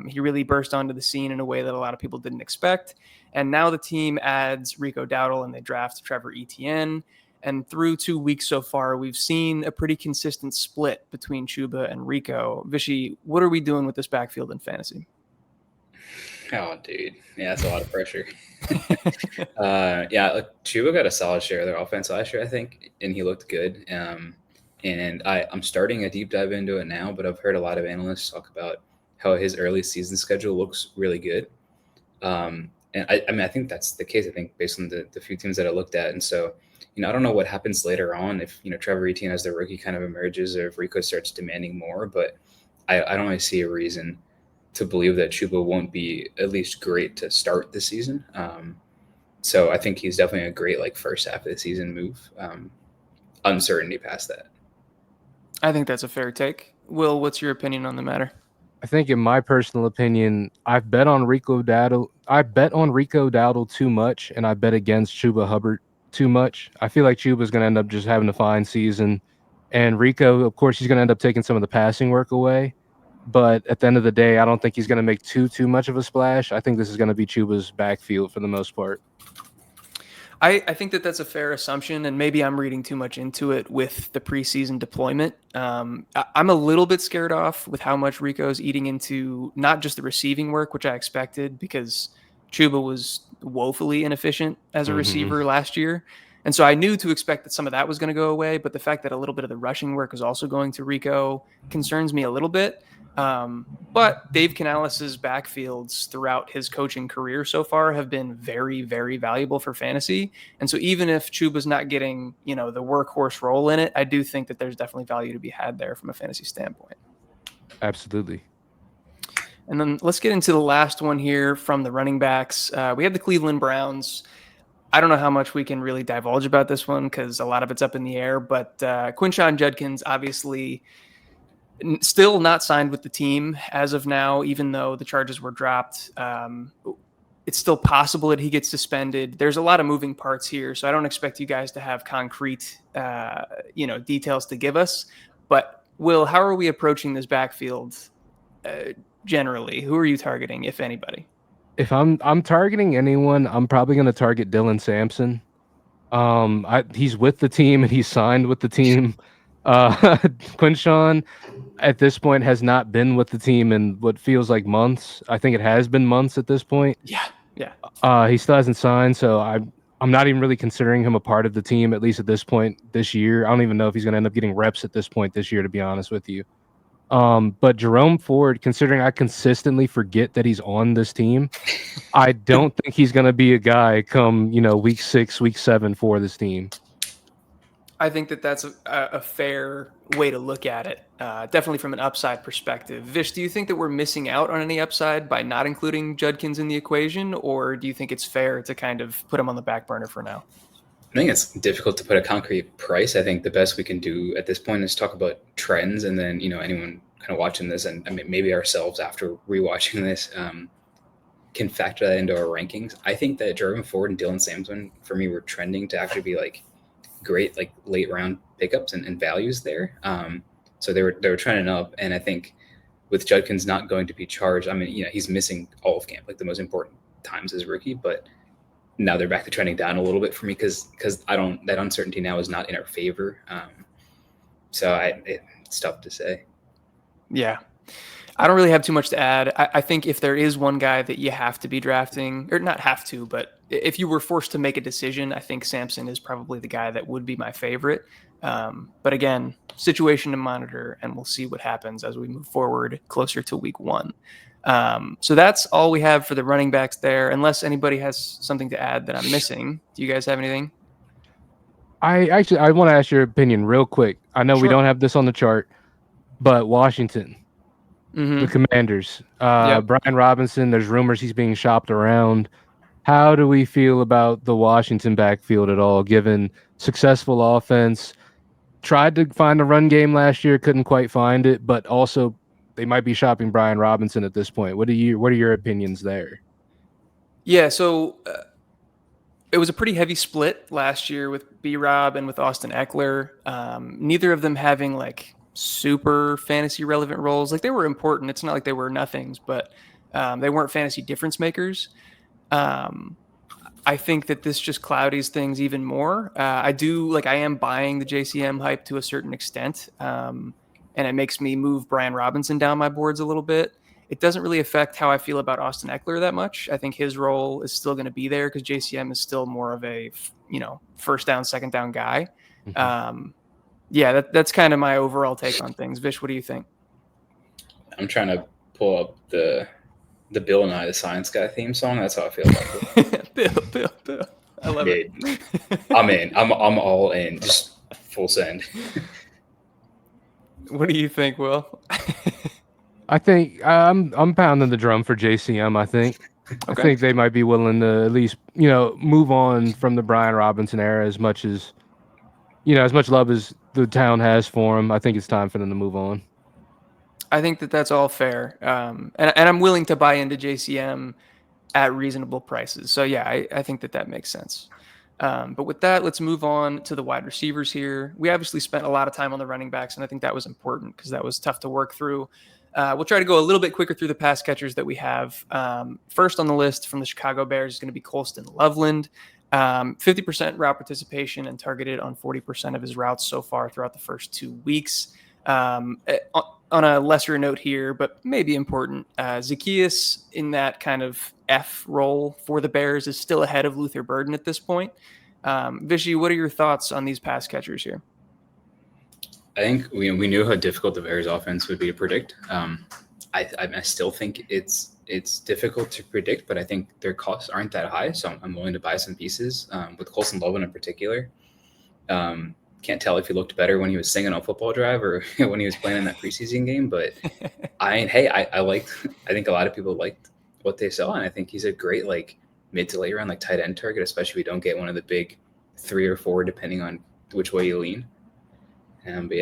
He really burst onto the scene in a way that a lot of people didn't expect. And now the team adds Rico Dowdle and they draft Trevor Etienne. And through 2 weeks so far, we've seen a pretty consistent split between Chuba and Rico. Vishy, what are we doing with this backfield in fantasy? Oh, dude. Yeah, that's a lot of pressure. Yeah, Chuba got a solid share of their offense last year, I think, and he looked good. And I'm starting a deep dive into it now, but I've heard a lot of analysts talk about how his early season schedule looks really good. And I mean, I think that's the case, I think, based on the few teams that I looked at. And so, I don't know what happens later on if, Trevor Etienne as the rookie kind of emerges or if Rico starts demanding more, but I don't really see a reason to believe that Chuba won't be at least great to start the season. So I think he's definitely a great first half of the season move. Uncertainty past that. I think that's a fair take. Will, what's your opinion on the matter? I think, in my personal opinion, I bet on Rico Dowdle too much, and I bet against Chuba Hubbard too much. I feel like Chuba's going to end up just having a fine season, and Rico, of course, he's going to end up taking some of the passing work away. But at the end of the day, I don't think he's going to make too much of a splash. I think this is going to be Chuba's backfield for the most part. I think that that's a fair assumption, and maybe I'm reading too much into it with the preseason deployment. I'm a little bit scared off with how much Rico's eating into not just the receiving work, which I expected because Chuba was woefully inefficient as a receiver last year. And so I knew to expect that some of that was going to go away, but the fact that a little bit of the rushing work is also going to Rico concerns me a little bit. But Dave Canales' backfields throughout his coaching career so far have been very, very valuable for fantasy. And so even if Chuba's not getting, the workhorse role in it, I do think that there's definitely value to be had there from a fantasy standpoint. Absolutely. And then let's get into the last one here from the running backs. We have the Cleveland Browns. I don't know how much we can really divulge about this one because a lot of it's up in the air, but Quinshon Judkins obviously still not signed with the team as of now, even though the charges were dropped. It's still possible that he gets suspended. There's a lot of moving parts here, so I don't expect you guys to have concrete, details to give us. But Will, how are we approaching this backfield generally? Who are you targeting, if anybody? If I'm targeting anyone, I'm probably going to target Dylan Sampson. He's with the team and he's signed with the team. Quinshon at this point has not been with the team in what feels like months. I think it has been months at this point. Yeah. He still hasn't signed, so I'm not even really considering him a part of the team, at least at this point this year. I don't even know if he's going to end up getting reps at this point this year, to be honest with you. But Jerome Ford, considering I consistently forget that he's on this team, I don't think he's going to be a guy come, week 6, week 7 for this team. I think that that's a fair way to look at it, definitely from an upside perspective. Vish, do you think that we're missing out on any upside by not including Judkins in the equation, or do you think it's fair to kind of put him on the back burner for now? I think it's difficult to put a concrete price. I think the best we can do at this point is talk about trends, and then anyone kind of watching this, and maybe ourselves after rewatching this, can factor that into our rankings. I think that Jerome Ford and Dylan Sampson for me were trending to actually be great late round pickups and values there. So they were trending up, and I think with Judkins not going to be charged, he's missing all of camp, the most important times as rookie, but now they're back to trending down a little bit for me because that uncertainty now is not in our favor. So it's tough to say. Yeah. I don't really have too much to add. I think if there is one guy that you have to be drafting, or not have to, but if you were forced to make a decision, I think Sampson is probably the guy that would be my favorite. But again, situation to monitor, and we'll see what happens as we move forward closer to week 1. So that's all we have for the running backs there, unless anybody has something to add that I'm missing. Do you guys have anything? I want to ask your opinion real quick. I know we don't have this on the chart, but Washington. The Commanders, Brian Robinson, there's rumors he's being shopped around. How do we feel about the Washington backfield at all, given successful offense? Tried to find a run game last year, couldn't quite find it, but also they might be shopping Brian Robinson at this point. What are your opinions there? Yeah, so it was a pretty heavy split last year with B-Rob and with Austin Eckler. Neither of them having super fantasy relevant roles. They were important. It's not like they were nothings, but they weren't fantasy difference makers. I think that this just cloudies things even more. I am buying the JCM hype to a certain extent. And it makes me move Brian Robinson down my boards a little bit. It doesn't really affect how I feel about Austin Eckler that much. I think his role is still going to be there because JCM is still more of a, first down, second down guy. Yeah, that's kind of my overall take on things. Vish, what do you think? I'm trying to pull up the Bill Nye the Science Guy theme song. That's how I feel about it. Bill. I love it. I'm in. I'm all in. Just full send. What do you think, Will? I think I'm pounding the drum for JCM. I think they might be willing to at least move on from the Brian Robinson era as much love as the town has for him. I think it's time for them to move on. I think that's all fair, and I'm willing to buy into JCM at reasonable prices. So yeah, I think that makes sense. But with that, let's move on to the wide receivers here. We obviously spent a lot of time on the running backs, and I think that was important because that was tough to work through. We'll try to go a little bit quicker through the pass catchers that we have. First on the list from the Chicago Bears is going to be Colston Loveland. 50% route participation and targeted on 40% of his routes so far throughout the first 2 weeks. On a lesser note here, but maybe important, Zacchaeus in that kind of F role for the Bears is still ahead of Luther Burden at this point. Vishy, what are your thoughts on these pass catchers here? I think we knew how difficult the Bears offense would be to predict. I still think it's difficult to predict, but I think their costs aren't that high, so I'm willing to buy some pieces with Colston Loveland in particular. Can't tell if he looked better when he was singing on Football Drive or when he was playing in that preseason game, but I think a lot of people liked what they saw, and I think he's a great mid to late round tight end target, especially if we don't get one of the big 3 or 4 depending on which way you lean. But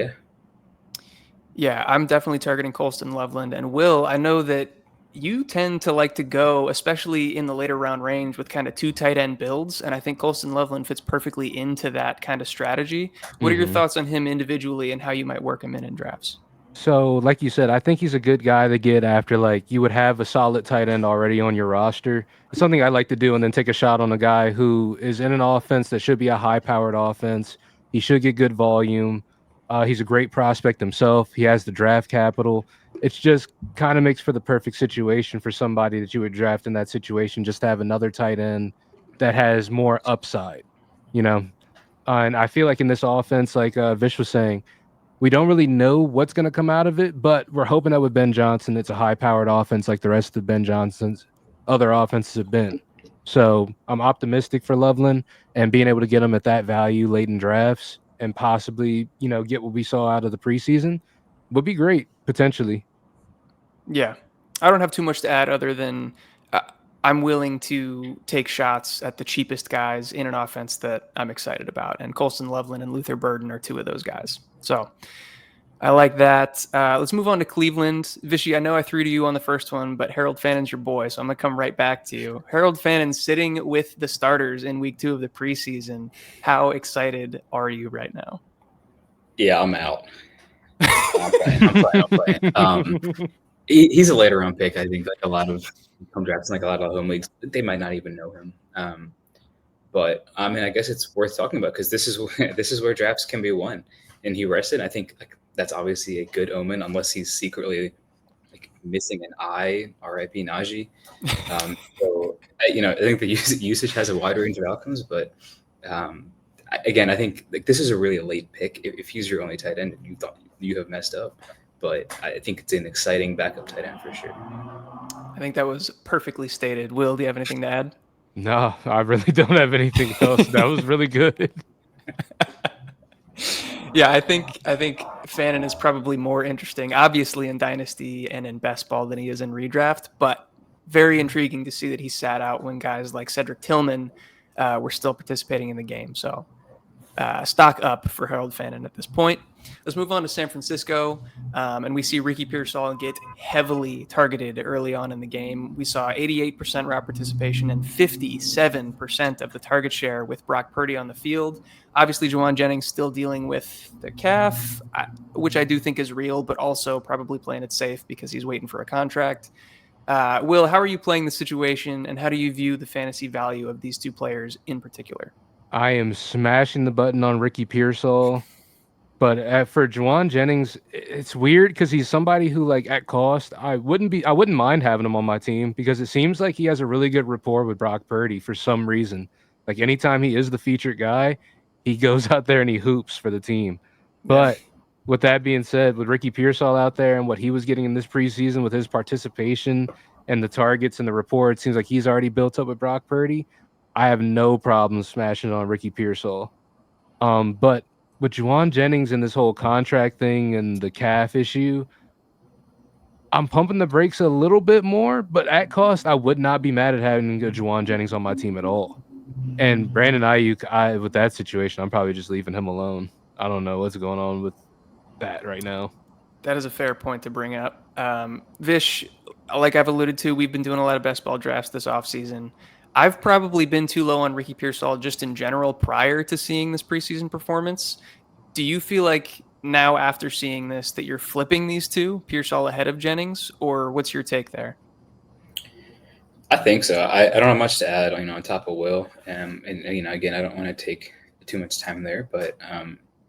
yeah, I'm definitely targeting Colston Loveland. And Will, I know that you tend to like to go, especially in the later round range, with kind of 2 tight end builds. And I think Colston Loveland fits perfectly into that kind of strategy. What are your thoughts on him individually and how you might work him in drafts? So, like you said, I think he's a good guy to get after, you would have a solid tight end already on your roster. It's something I like to do, and then take a shot on a guy who is in an offense that should be a high-powered offense. He should get good volume. He's a great prospect himself. He has the draft capital. It's just kind of makes for the perfect situation for somebody that you would draft in that situation, just to have another tight end that has more upside, and I feel like in this offense, like Vish was saying, we don't really know what's going to come out of it, but we're hoping that with Ben Johnson, it's a high-powered offense like the rest of Ben Johnson's other offenses have been. So I'm optimistic for Loveland, and being able to get him at that value late in drafts and possibly, get what we saw out of the preseason would be great, potentially. Yeah, I don't have too much to add other than I'm willing to take shots at the cheapest guys in an offense that I'm excited about. And Colston Loveland and Luther Burden are 2 of those guys. So I like that. Let's move on to Cleveland. Vishy, I know I threw to you on the first one, but Harold Fannon's your boy, so I'm going to come right back to you. Harold Fannin sitting with the starters in week 2 of the preseason. How excited are you right now? Yeah, I'm out. I'm playing. He's a later round pick. I think a lot of home drafts, a lot of home leagues, they might not even know him. But I mean, I guess it's worth talking about because this is where drafts can be won. And he rested. I think that's obviously a good omen, unless he's secretly missing an eye. R.I.P. Najee. So I think the usage has a wide range of outcomes, but again, I think this is a really late pick. If he's your only tight end, you thought you have messed up. But I think it's an exciting backup tight end for sure. I think that was perfectly stated. Will, do you have anything to add? No, I really don't have anything else. That was really good. Yeah, I think Fannin is probably more interesting, obviously in Dynasty and in Best Ball than he is in Redraft, but very intriguing to see that he sat out when guys like Cedric Tillman were still participating in the game. So stock up for Harold Fannin at this point. Let's move on to San Francisco, and we see Ricky Pearsall get heavily targeted early on in the game. We saw 88% route participation and 57% of the target share with Brock Purdy on the field. Obviously, Juwan Jennings still dealing with the calf, which I do think is real, but also probably playing it safe because he's waiting for a contract. Will, how are you playing the situation, and how do you view the fantasy value of these 2 players in particular? I am smashing the button on Ricky Pearsall. But for Juwan Jennings, it's weird because he's somebody who, like, at cost, I wouldn't mind having him on my team because it seems like he has a really good rapport with Brock Purdy for some reason. Like, anytime he is the featured guy, he goes out there and he hoops for the team. Yeah. But with that being said, with Ricky Pearsall out there and what he was getting in this preseason with his participation and the targets and the rapport, it seems like he's already built up with Brock Purdy. I have no problem smashing on Ricky Pearsall. But with Juwan Jennings and this whole contract thing and the calf issue, I'm pumping the brakes a little bit more, but at cost, I would not be mad at having a Juwan Jennings on my team at all. And Brandon Ayuk, with that situation, I'm probably just leaving him alone. I don't know what's going on with that right now. That is a fair point to bring up. Vish, like I've alluded to, we've been doing a lot of best ball drafts this offseason. I've probably been too low on Ricky Pearsall just in general prior to seeing this preseason performance. Do you feel like now after seeing this that you're flipping these two, Pearsall ahead of Jennings, or what's your take there? I think so. I don't have much to add, on top of Will. And again, I don't want to take too much time there, but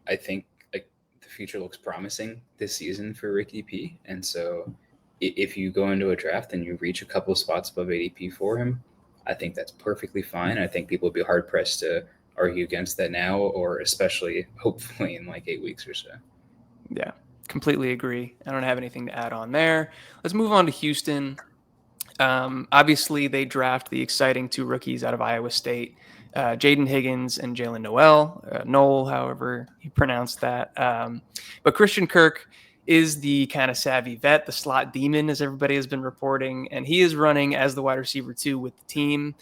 I think like the future looks promising this season for Ricky P. And so if you go into a draft and you reach a couple of spots above ADP for him, I think that's perfectly fine. I think people would be hard pressed to argue against that now, or especially hopefully in like 8 weeks or so. Yeah, completely agree. I don't have anything to add on there. Let's move on to Houston. Obviously, they draft the exciting two rookies out of Iowa State, Jaden Higgins and Jalen Noel, however you pronounce that. But Christian Kirk is the kind of savvy vet, the slot demon, as everybody has been reporting, and he is running as the wide receiver 2 with the team.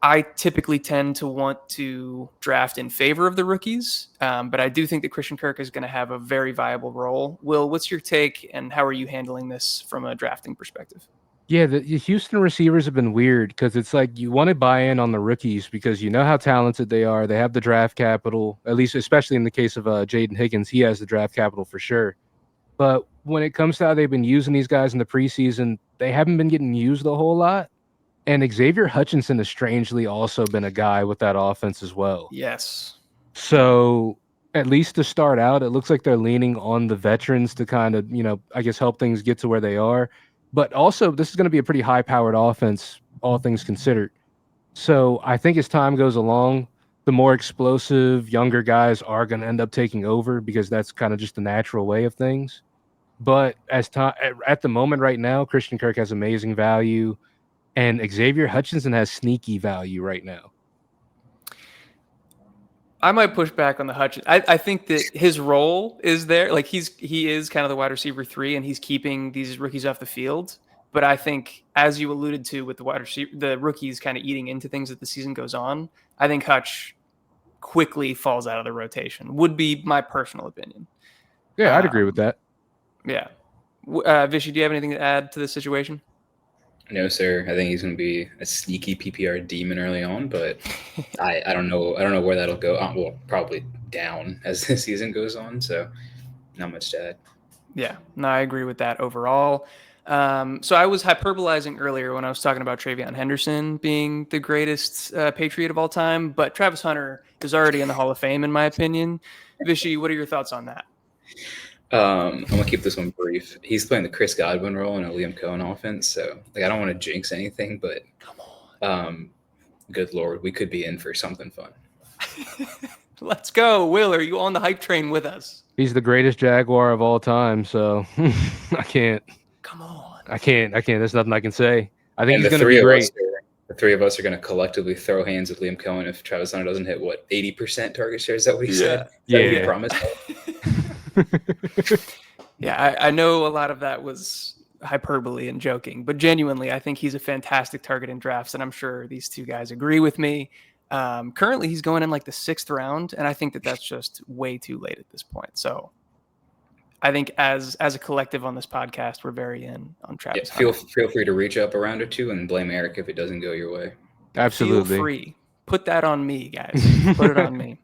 I typically tend to want to draft in favor of the rookies, but I do think that Christian Kirk is going to have a very viable role. Will, what's your take, and how are you handling this from a drafting perspective? Yeah, the Houston receivers have been weird because it's like you want to buy in on the rookies because you know how talented they are. They have the draft capital, at least especially in the case of Jaden Higgins. He has the draft capital for sure. But when it comes to how they've been using these guys in the preseason, they haven't been getting used a whole lot. And Xavier Hutchinson has strangely also been a guy with that offense as well. Yes. So at least to start out, it looks like they're leaning on the veterans to kind of, I guess help things get to where they are. But also, this is going to be a pretty high-powered offense, all things considered. So I think as time goes along, the more explosive younger guys are going to end up taking over because that's kind of just the natural way of things. But as time at the moment right now, Christian Kirk has amazing value, and Xavier Hutchinson has sneaky value right now. I might push back on the Hutchinson. I think that his role is there. Like he is kind of the wide receiver 3, and he's keeping these rookies off the field. But I think, as you alluded to, with the rookies kind of eating into things as the season goes on, I think Hutch quickly falls out of the rotation. Would be my personal opinion. Yeah, I'd agree with that. Yeah, Vishy, do you have anything to add to this situation? No, sir. I think he's going to be a sneaky PPR demon early on, but I don't know. I don't know where that'll go. Well, probably down as the season goes on. So, not much to add. Yeah, no, I agree with that overall. So I was hyperbolizing earlier when I was talking about TreVeyon Henderson being the greatest Patriot of all time, but Travis Hunter is already in the Hall of Fame, in my opinion. Vishy, what are your thoughts on that? I'm gonna keep this one brief. He's playing the Chris Godwin role in a Liam Cohen offense, so I don't want to jinx anything, but come on, good Lord, we could be in for something fun. Let's go, Will. Are you on the hype train with us? He's the greatest Jaguar of all time, so I can't. Come on, I can't. There's nothing I can say. I think and he's going to be great. The three of us are going to collectively throw hands with Liam Cohen if Travis Hunter doesn't hit 80% target share. Is that what he said? Yeah. Promise. Yeah, I know a lot of that was hyperbole and joking, but genuinely, I think he's a fantastic target in drafts, and I'm sure these two guys agree with me. Currently, he's going in like the 6th round, and I think that that's just way too late at this point. So I think as a collective on this podcast, we're very in on Travis Hunter. Feel free to reach up a round or two and blame Eric if it doesn't go your way. Absolutely. Feel free. Put that on me, guys. Put it on me.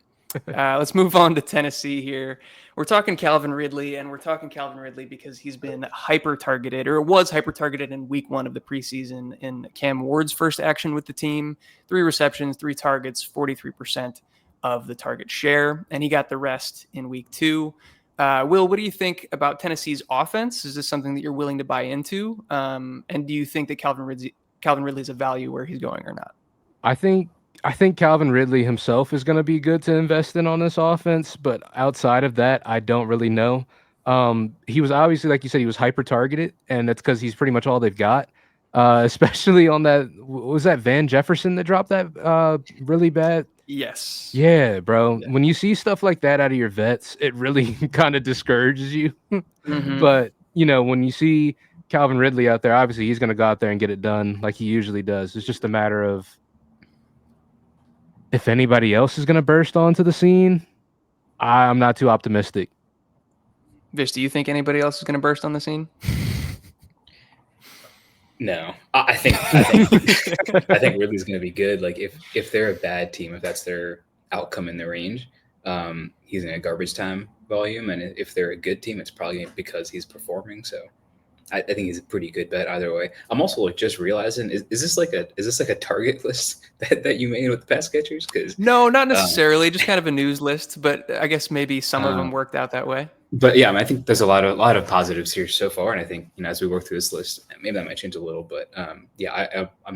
Let's move on to Tennessee here. We're talking Calvin Ridley, and we're talking Calvin Ridley because he's been hyper-targeted, or was hyper-targeted in week 1 of the preseason in Cam Ward's first action with the team. 3 receptions, 3 targets, 43% of the target share, and he got the rest in week 2. Will, what do you think about Tennessee's offense? Is this something that you're willing to buy into? And do you think that Calvin Ridley is a value where he's going or not? I think Calvin Ridley himself is going to be good to invest in on this offense, but outside of that, I don't really know. He was obviously, like you said, he was hyper targeted, and that's because he's pretty much all they've got. Especially on that, was that Van Jefferson that dropped that really bad? Yes. Yeah, bro. When you see stuff like that out of your vets, it really kind of discourages you. But when you see Calvin Ridley out there, obviously he's going to go out there and get it done like he usually does. It's just a matter of if anybody else is going to burst onto the scene. I'm not too optimistic. Vish, do you think anybody else is going to burst on the scene? No, I think Ridley's going to be good. Like if they're a bad team, if that's their outcome in the range, he's in a garbage time volume, and if they're a good team, it's probably because he's performing. So I think he's a pretty good bet either way. I'm also just realizing is this like a target list that you made with the pass catchers? Because no, not necessarily, just kind of a news list, but I guess maybe some of them worked out that way. But yeah, I think there's a lot of positives here so far, and I think as we work through this list, maybe that might change a little. But I'm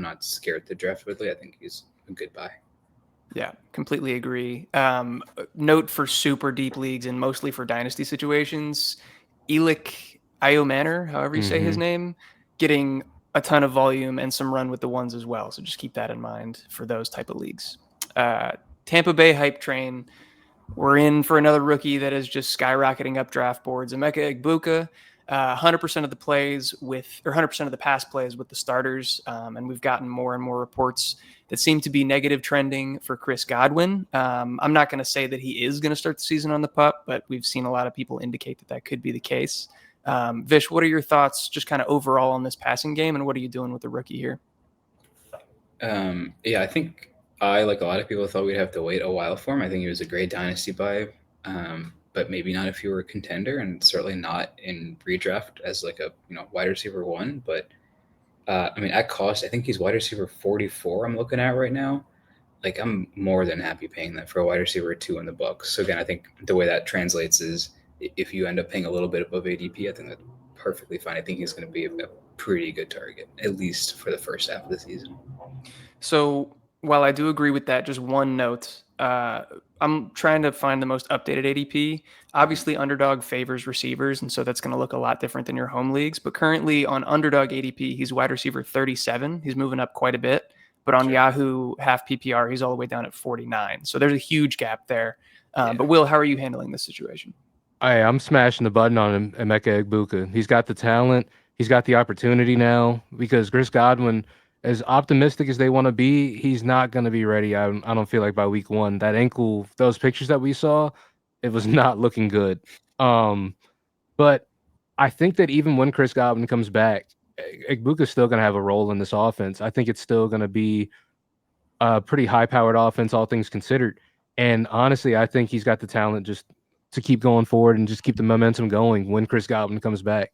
not scared to draft Ridley. I think he's a good buy. Yeah, completely agree. Note for super deep leagues and mostly for dynasty situations, Elick Iomanor, however you say his name, getting a ton of volume and some run with the ones as well. So just keep that in mind for those type of leagues. Tampa Bay hype train. We're in for another rookie that is just skyrocketing up draft boards. Emeka Egbuka, 100% of the plays 100% of the pass plays with the starters. And we've gotten more and more reports that seem to be negative trending for Chris Godwin. I'm not going to say that he is going to start the season on the pup, but we've seen a lot of people indicate that could be the case. Vish, what are your thoughts just kind of overall on this passing game, and what are you doing with the rookie here? I think I, like a lot of people, thought we'd have to wait a while for him. I think he was a great dynasty buy, but maybe not if you were a contender, and certainly not in redraft as like a wide receiver 1. But at cost, I think he's wide receiver 44. I'm looking at right now. Like I'm more than happy paying that for a wide receiver 2 in the Bucks. So again, I think the way that translates is if you end up paying a little bit above ADP, I think that's perfectly fine. I think he's going to be a pretty good target, at least for the first half of the season. So while I do agree with that, just one note. I'm trying to find the most updated ADP. Obviously, Underdog favors receivers, and so that's going to look a lot different than your home leagues. But currently on Underdog ADP, he's wide receiver 37. He's moving up quite a bit. But on Yahoo half PPR, he's all the way down at 49. So there's a huge gap there. But Will, how are you handling this situation? I'm smashing the button on Emeka Egbuka. He's got the talent. He's got the opportunity now because Chris Godwin, as optimistic as they want to be, he's not going to be ready. I don't feel like by week 1. That ankle, those pictures that we saw, it was not looking good. But I think that even when Chris Godwin comes back, Egbuka's still going to have a role in this offense. I think it's still going to be a pretty high-powered offense, all things considered. And honestly, I think he's got the talent just to keep going forward and just keep the momentum going when Chris Godwin comes back.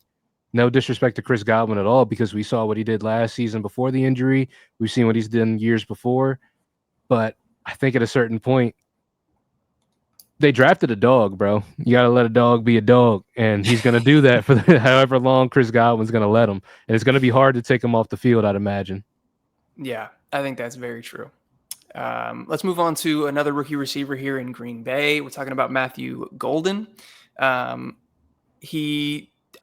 No disrespect to Chris Godwin at all, because we saw what he did last season before the injury. We've seen what he's done years before. But I think at a certain point, they drafted a dog, bro. You got to let a dog be a dog. And he's going to do that for however long Chris Godwin's going to let him. And it's going to be hard to take him off the field, I'd imagine. Yeah, I think that's very true. Let's move on to another rookie receiver here in Green Bay. We're talking about Matthew Golden.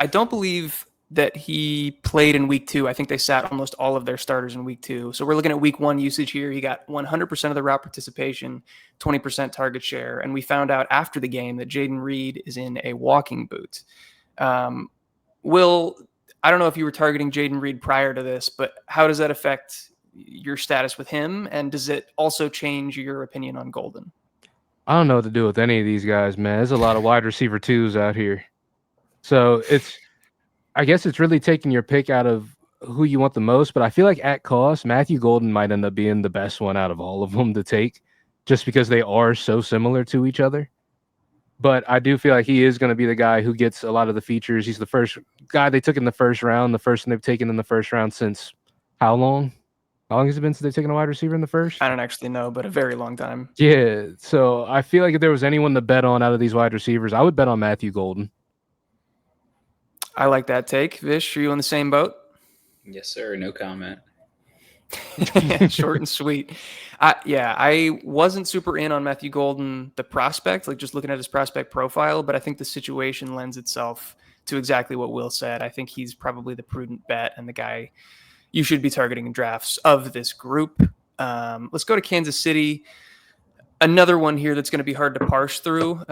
I don't believe that he played in week 2. I think they sat almost all of their starters in week 2. So we're looking at week 1 usage here. He got 100% of the route participation, 20% target share. And we found out after the game that Jaden Reed is in a walking boot. Will, I don't know if you were targeting Jaden Reed prior to this, but how does that affect your status with him? And does it also change your opinion on Golden? I don't know what to do with any of these guys, man. There's a lot of wide receiver 2s out here. So I guess it's really taking your pick out of who you want the most, but I feel like at cost, Matthew Golden might end up being the best one out of all of them to take, just because they are so similar to each other. But I do feel like he is going to be the guy who gets a lot of the features. He's the first guy they took in the first round, the first one they've taken in the first round since how long? How long has it been since they've taken a wide receiver in the first? I don't actually know, but a very long time. Yeah, so I feel like if there was anyone to bet on out of these wide receivers, I would bet on Matthew Golden. I like that take. Vish, are you on the same boat? Yes, sir. No comment. Short and sweet. I wasn't super in on Matthew Golden, the prospect, like just looking at his prospect profile, but I think the situation lends itself to exactly what Will said. I think he's probably the prudent bet and the guy you should be targeting in drafts of this group. Let's go to Kansas City. Another one here that's going to be hard to parse through.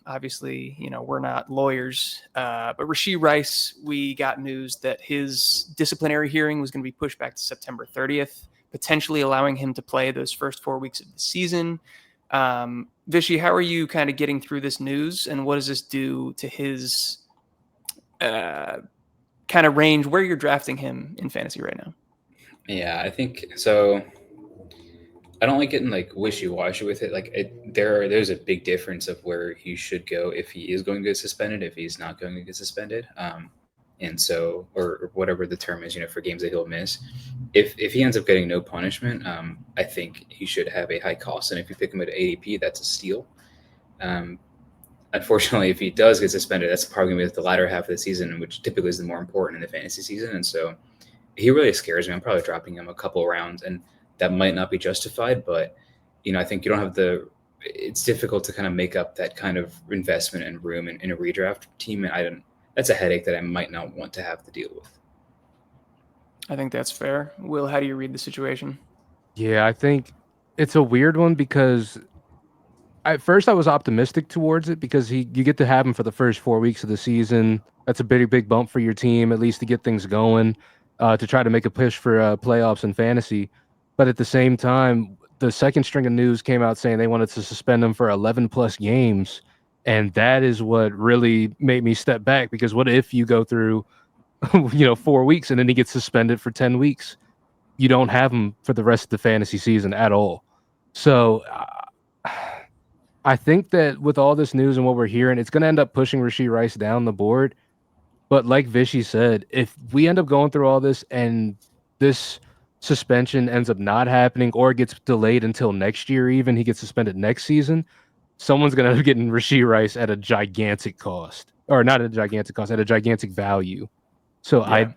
Obviously, we're not lawyers, but Rashee Rice, we got news that his disciplinary hearing was going to be pushed back to September 30th, potentially allowing him to play those first 4 weeks of the season. Vishy, how are you kind of getting through this news, and what does this do to his kind of range where you're drafting him in fantasy right now? Yeah, I think so. I don't like getting like wishy-washy with it. Like there's a big difference of where he should go if he is going to get suspended, if he's not going to get suspended. And so, or whatever the term is, for games that he'll miss. If he ends up getting no punishment, I think he should have a high cost. And if you pick him at ADP, that's a steal. Unfortunately, if he does get suspended, that's probably going to be the latter half of the season, which typically is the more important in the fantasy season. And so he really scares me. I'm probably dropping him a couple rounds, and that might not be justified, but I think you don't have it's difficult to kind of make up that kind of investment and room in a redraft team. And that's a headache that I might not want to have to deal with. I think that's fair. Will, how do you read the situation? Yeah, I think it's a weird one because at first I was optimistic towards it because you get to have him for the first 4 weeks of the season. That's a big bump for your team, at least to get things going, to try to make a push for playoffs and fantasy. But at the same time, the second string of news came out saying they wanted to suspend him for 11 plus games. And that is what really made me step back, because what if you go through, 4 weeks and then he gets suspended for 10 weeks? You don't have him for the rest of the fantasy season at all. So I think that with all this news and what we're hearing, it's going to end up pushing Rashee Rice down the board. But like Vishy said, if we end up going through all this and this suspension ends up not happening or gets delayed until next year, even he gets suspended next season, someone's going to end up getting Rashee Rice at a gigantic cost, or not at a gigantic cost, at a gigantic value. So Yeah.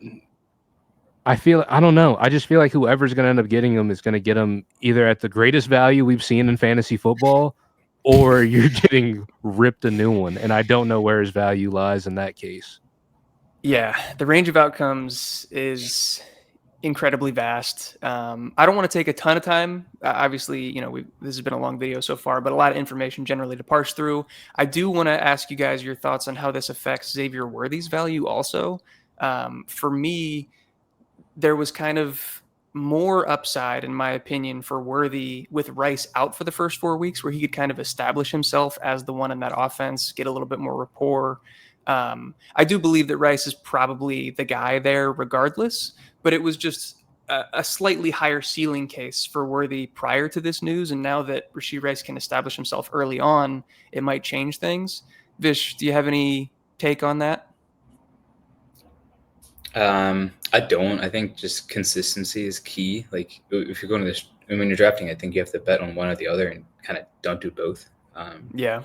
I feel, I don't know. I just feel like whoever's going to end up getting him is going to get him either at the greatest value we've seen in fantasy football, or you're getting ripped a new one. And I don't know where his value lies in that case. Yeah, the range of outcomes is incredibly vast. I don't want to take a ton of time. Obviously, this has been a long video so far, but a lot of information generally to parse through. I do want to ask you guys your thoughts on how this affects Xavier Worthy's value also. For me, there was kind of more upside, in my opinion, for Worthy with Rice out for the first 4 weeks, where he could kind of establish himself as the one in that offense, get a little bit more rapport. I do believe that Rice is probably the guy there regardless, but it was just a slightly higher ceiling case for Worthy prior to this news. And now that Rashee Rice can establish himself early on, it might change things. Vish, do you have any take on that? I don't. I think just consistency is key. Like if you're going to this, when you're drafting, I think you have to bet on one or the other and kind of don't do both. Yeah.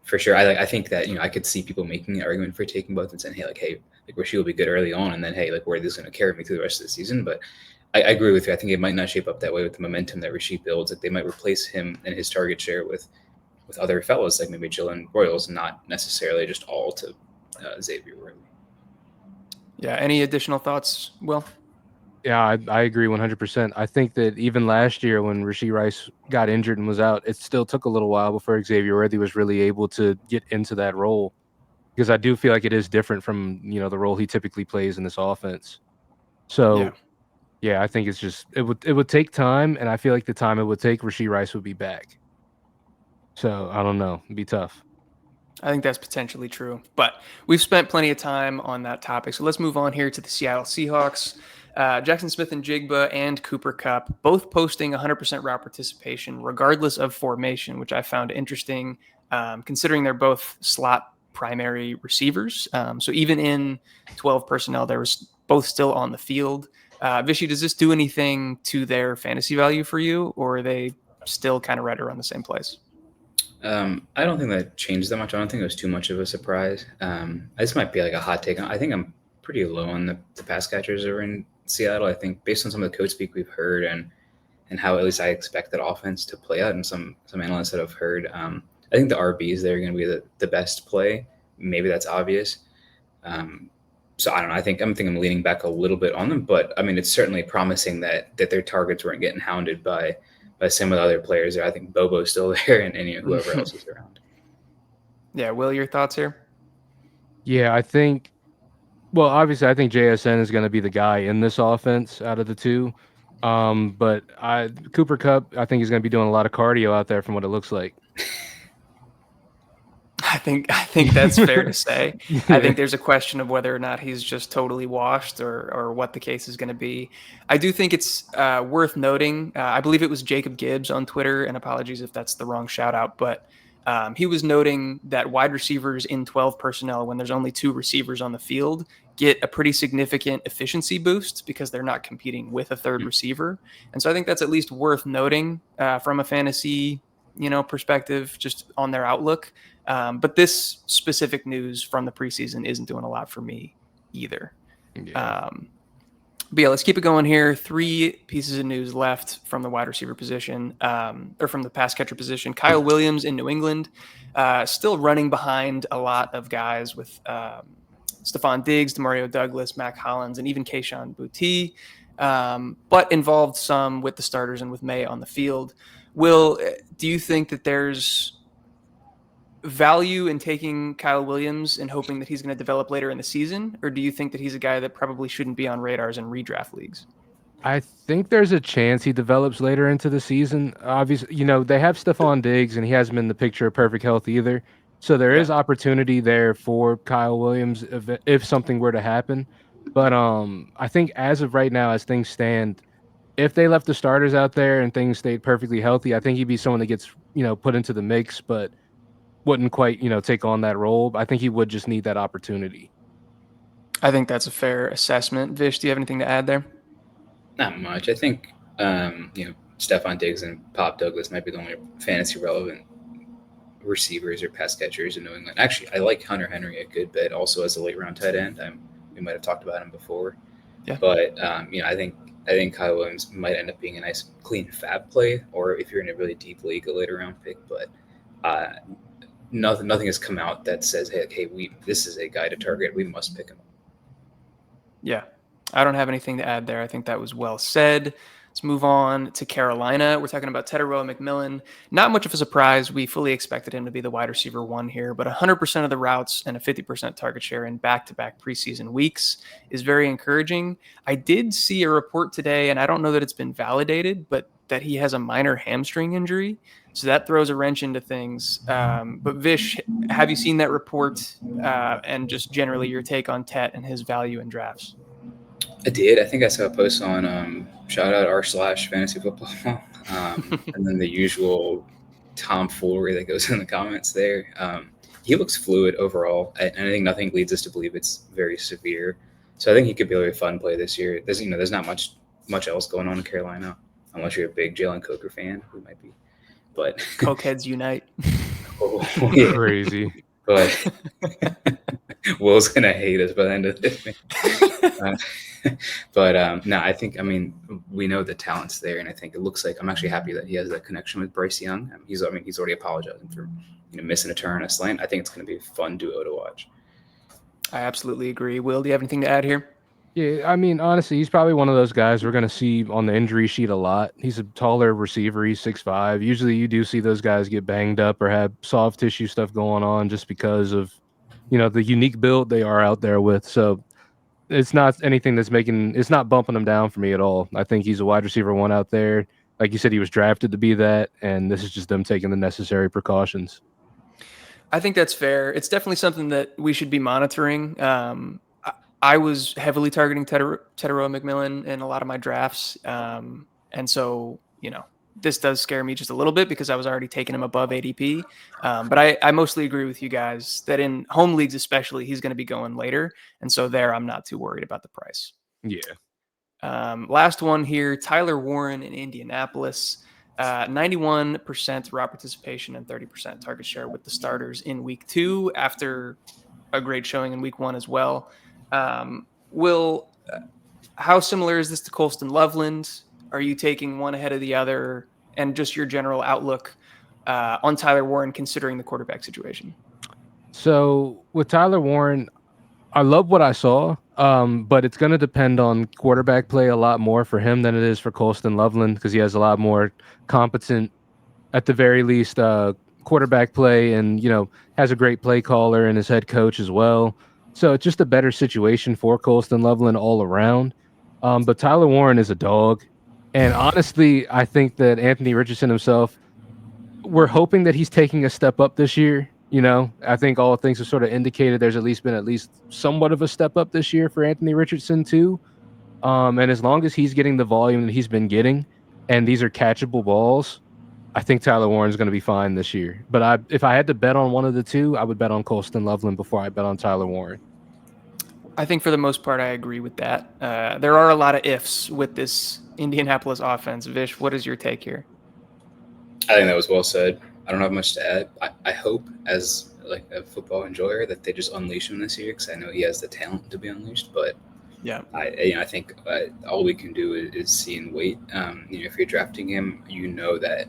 For sure. I think that, I could see people making an argument for taking both and saying, hey, Rashee will be good early on, and then, hey, where this is going to carry me through the rest of the season. But I agree with you. I think it might not shape up that way with the momentum that Rashee builds. Like they might replace him and his target share with other fellows, like maybe Jalen Royals, not necessarily just all to Xavier Worthy. Yeah. Any additional thoughts, Will? Yeah, I agree 100%. I think that even last year when Rashee Rice got injured and was out, it still took a little while before Xavier Worthy was really able to get into that role, because I do feel like it is different from, the role he typically plays in this offense. So, yeah, I think it's just it would take time, and I feel like the time it would take, Rashee Rice would be back. So, I don't know. It'd be tough. I think that's potentially true, but we've spent plenty of time on that topic. So let's move on here to the Seattle Seahawks. Jackson Smith and Jigba and Cooper Kupp both posting 100% route participation regardless of formation, which I found interesting, considering they're both slot primary receivers. So even in 12 personnel, they were both still on the field. Vishy, does this do anything to their fantasy value for you, or are they still kind of right around the same place? I don't think that changed that much. I don't think it was too much of a surprise. This might be like a hot take. I think I'm pretty low on the pass catchers that are in Seattle. I think based on some of the code speak we've heard and how at least I expect that offense to play out, and some analysts that I've heard, I think the RBs there are going to be the best play. Maybe that's obvious. So I don't know. I think I'm leaning back a little bit on them, but I mean, it's certainly promising that their targets weren't getting hounded by some of the other players there. I think Bobo's still there, and whoever else is around. Yeah, Will, your thoughts here? Yeah, I think. Well, obviously, I think JSN is going to be the guy in this offense out of the two. But Cooper Kupp, I think he's going to be doing a lot of cardio out there from what it looks like. I think that's fair to say. Yeah. I think there's a question of whether or not he's just totally washed or what the case is going to be. I do think it's worth noting. I believe it was Jacob Gibbs on Twitter, and apologies if that's the wrong shout out, but he was noting that wide receivers in 12 personnel, when there's only 2 receivers on the field, get a pretty significant efficiency boost because they're not competing with a third receiver. And so I think that's at least worth noting from a fantasy perspective, just on their outlook. But this specific news from the preseason isn't doing a lot for me either. Yeah. But yeah, let's keep it going here. 3 pieces of news left from the wide receiver position, or from the pass catcher position. Kyle Williams in New England, still running behind a lot of guys with Stephon Diggs, Demario Douglas, Mac Hollins, and even Kayshon Boutte, but involved some with the starters and with May on the field. Will, do you think that there's value in taking Kyle Williams and hoping that he's going to develop later in the season? Or do you think that he's a guy that probably shouldn't be on radars in redraft leagues? I think there's a chance he develops later into the season. Obviously, they have Stephon Diggs, and he hasn't been the picture of perfect health either. So there is opportunity there for Kyle Williams if something were to happen. But I think as of right now, as things stand, if they left the starters out there and things stayed perfectly healthy, I think he'd be someone that gets put into the mix, but wouldn't quite take on that role. I think he would just need that opportunity. I think that's a fair assessment. Vish, do you have anything to add there? Not much. I think Stephon Diggs and Pop Douglas might be the only fantasy relevant receivers or pass catchers in New England. Actually, I like Hunter Henry a good bit, also as a late round tight end. We might have talked about him before. Yeah. But I think Kyle Williams might end up being a nice clean fab play, or if you're in a really deep league, a later round pick. But nothing has come out that says, hey, this is a guy to target. We must pick him up. Yeah, I don't have anything to add there. I think that was well said. Let's move on to Carolina. We're talking about TreVeyon McMillan. Not much of a surprise. We fully expected him to be the wide receiver 1 here, but 100% of the routes and a 50% target share in back-to-back preseason weeks is very encouraging. I did see a report today, and I don't know that it's been validated, but that he has a minor hamstring injury. So that throws a wrench into things. But Vish, have you seen that report and just generally your take on Tet and his value in drafts? I did. I think I saw a post on shout out r/fantasy football, and then the usual tomfoolery that goes in the comments there. He looks fluid overall, and I think nothing leads us to believe it's very severe. So I think he could be a really fun play this year. There's not much else going on in Carolina, unless you're a big Jalen Coker fan, who might be. But Cokeheads unite. Yeah. Crazy. But Will's gonna hate us by the end of this. No, we know the talent's there, and I think it looks like I'm actually happy that he has that connection with Bryce Young. He's already apologizing for missing a turn, a slant. I think it's going to be a fun duo to watch. I absolutely agree. Will, do you have anything to add here? Yeah, honestly, he's probably one of those guys we're going to see on the injury sheet a lot. He's a taller receiver. He's 6'5". Usually you do see those guys get banged up or have soft tissue stuff going on just because of, the unique build they are out there with. So it's not anything it's not bumping him down for me at all. I think he's a wide receiver 1 out there. Like you said, he was drafted to be that, and this is just them taking the necessary precautions. I think that's fair. It's definitely something that we should be monitoring. I was heavily targeting TreVeyon McMillan in a lot of my drafts. And so, this does scare me just a little bit because I was already taking him above ADP. But I mostly agree with you guys that in home leagues especially, he's going to be going later. And so there, I'm not too worried about the price. Yeah. Last one here, Tyler Warren in Indianapolis. 91% route participation and 30% target share with the starters in week 2 after a great showing in week 1 as well. Will, how similar is this to Colston Loveland? Are you taking one ahead of the other? And just your general outlook on Tyler Warren considering the quarterback situation? So with Tyler Warren, I love what I saw, but it's going to depend on quarterback play a lot more for him than it is for Colston Loveland because he has a lot more competent, at the very least, quarterback play and, has a great play caller and his head coach as well. So it's just a better situation for Colston Loveland all around. But Tyler Warren is a dog. And honestly, I think that Anthony Richardson himself, we're hoping that he's taking a step up this year. I think all things have sort of indicated there's been at least somewhat of a step up this year for Anthony Richardson too. And as long as he's getting the volume that he's been getting, and these are catchable balls, I think Tyler Warren's going to be fine this year. But if I had to bet on one of the two, I would bet on Colston Loveland before I bet on Tyler Warren. I think for the most part, I agree with that. There are a lot of ifs with this Indianapolis offense. Vish, what is your take here? I think that was well said. I don't have much to add. I hope, as like a football enjoyer, that they just unleash him this year because I know he has the talent to be unleashed. But yeah, I think all we can do is see and wait. If you're drafting him, that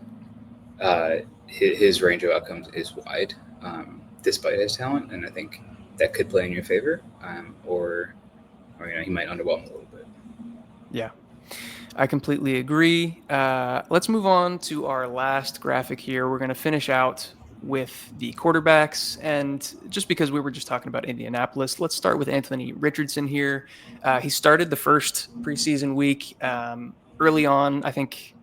his range of outcomes is wide, despite his talent, and I think that could play in your favor, or he might underwhelm a little bit. Yeah. I completely agree. Let's move on to our last graphic here. We're going to finish out with the quarterbacks. And just because we were just talking about Indianapolis, let's start with Anthony Richardson here. He started the first preseason week early on. Can't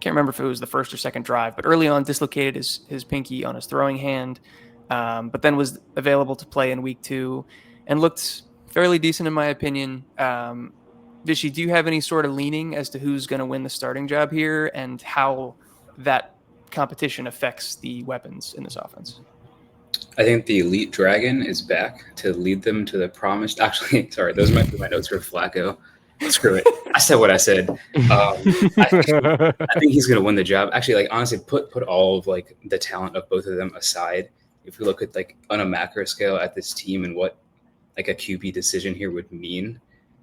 remember if it was the first or second drive, but early on dislocated his pinky on his throwing hand, but then was available to play in week 2 and looked fairly decent in my opinion. Vishy, do you have any sort of leaning as to who's going to win the starting job here and how that competition affects the weapons in this offense? I think the Elite Dragon is back to lead them to the promised. Actually, sorry, those might be my notes for Flacco. Screw it. I said what I said. I think he's going to win the job. Actually, honestly, put all of the talent of both of them aside. If we look at on a macro scale at this team and what a QB decision here would mean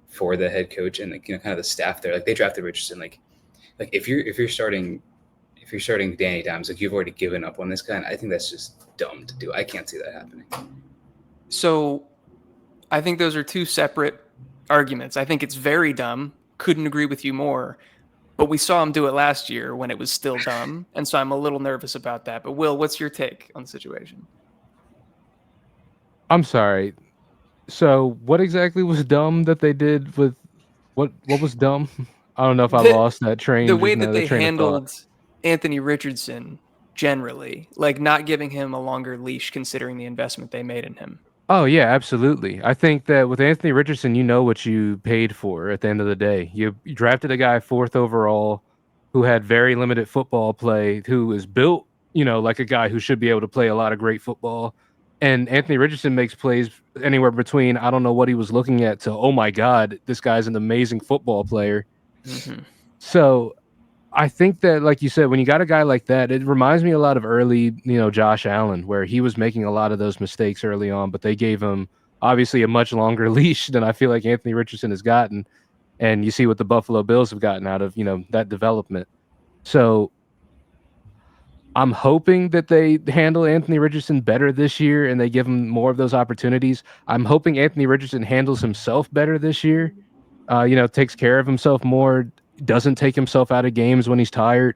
for the head coach and kind of the staff there, they drafted Richardson. If you're starting Danny Dimes, you've already given up on this guy, and I think that's just dumb to do. I can't see that happening. So, I think those are two separate arguments. I think it's very dumb. Couldn't agree with you more. But we saw him do it last year when it was still dumb, and so I'm a little nervous about that. But Will, what's your take on the situation? I'm sorry. So what exactly was dumb that they did with what was dumb? I don't know if I lost that train. The way that they handled Anthony Richardson generally, not giving him a longer leash considering the investment they made in him. Oh, yeah, absolutely. I think that with Anthony Richardson, you know what you paid for at the end of the day. You drafted a guy 4th overall who had very limited football play, who is built, like a guy who should be able to play a lot of great football. And Anthony Richardson makes plays anywhere between, I don't know what he was looking at, to, oh my God, this guy's an amazing football player. Mm-hmm. So I think that, like you said, when you got a guy like that, it reminds me a lot of early, Josh Allen, where he was making a lot of those mistakes early on, but they gave him obviously a much longer leash than I feel like Anthony Richardson has gotten. And you see what the Buffalo Bills have gotten out of, that development. So I'm hoping that they handle Anthony Richardson better this year and they give him more of those opportunities. I'm hoping Anthony Richardson handles himself better this year, takes care of himself more, doesn't take himself out of games when he's tired,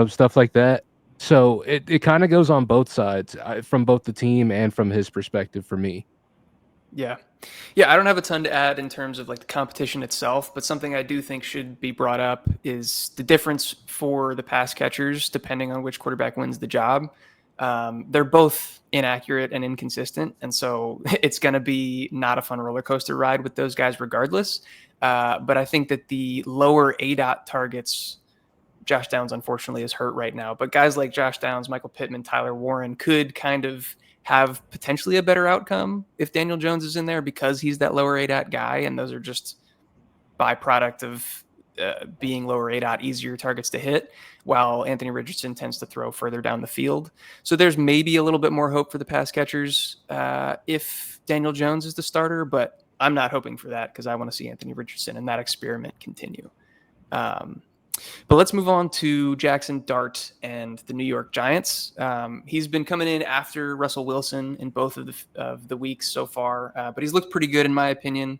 stuff like that. So it kind of goes on both sides, from both the team and from his perspective for me. Yeah. Yeah, I don't have a ton to add in terms of the competition itself, but something I do think should be brought up is the difference for the pass catchers depending on which quarterback wins the job. They're both inaccurate and inconsistent, and so it's going to be not a fun roller coaster ride with those guys regardless. But I think that the lower ADOT targets, Josh Downs unfortunately is hurt right now, but guys like Josh Downs, Michael Pittman, Tyler Warren could kind of have potentially a better outcome if Daniel Jones is in there because he's that lower ADOT guy, and those are just byproduct of being lower ADOT, easier targets to hit, while Anthony Richardson tends to throw further down the field. So there's maybe a little bit more hope for the pass catchers if Daniel Jones is the starter, but I'm not hoping for that because I want to see Anthony Richardson and that experiment continue. But let's move on to Jackson Dart and the New York Giants. He's been coming in after Russell Wilson in both of the weeks so far, but he's looked pretty good in my opinion.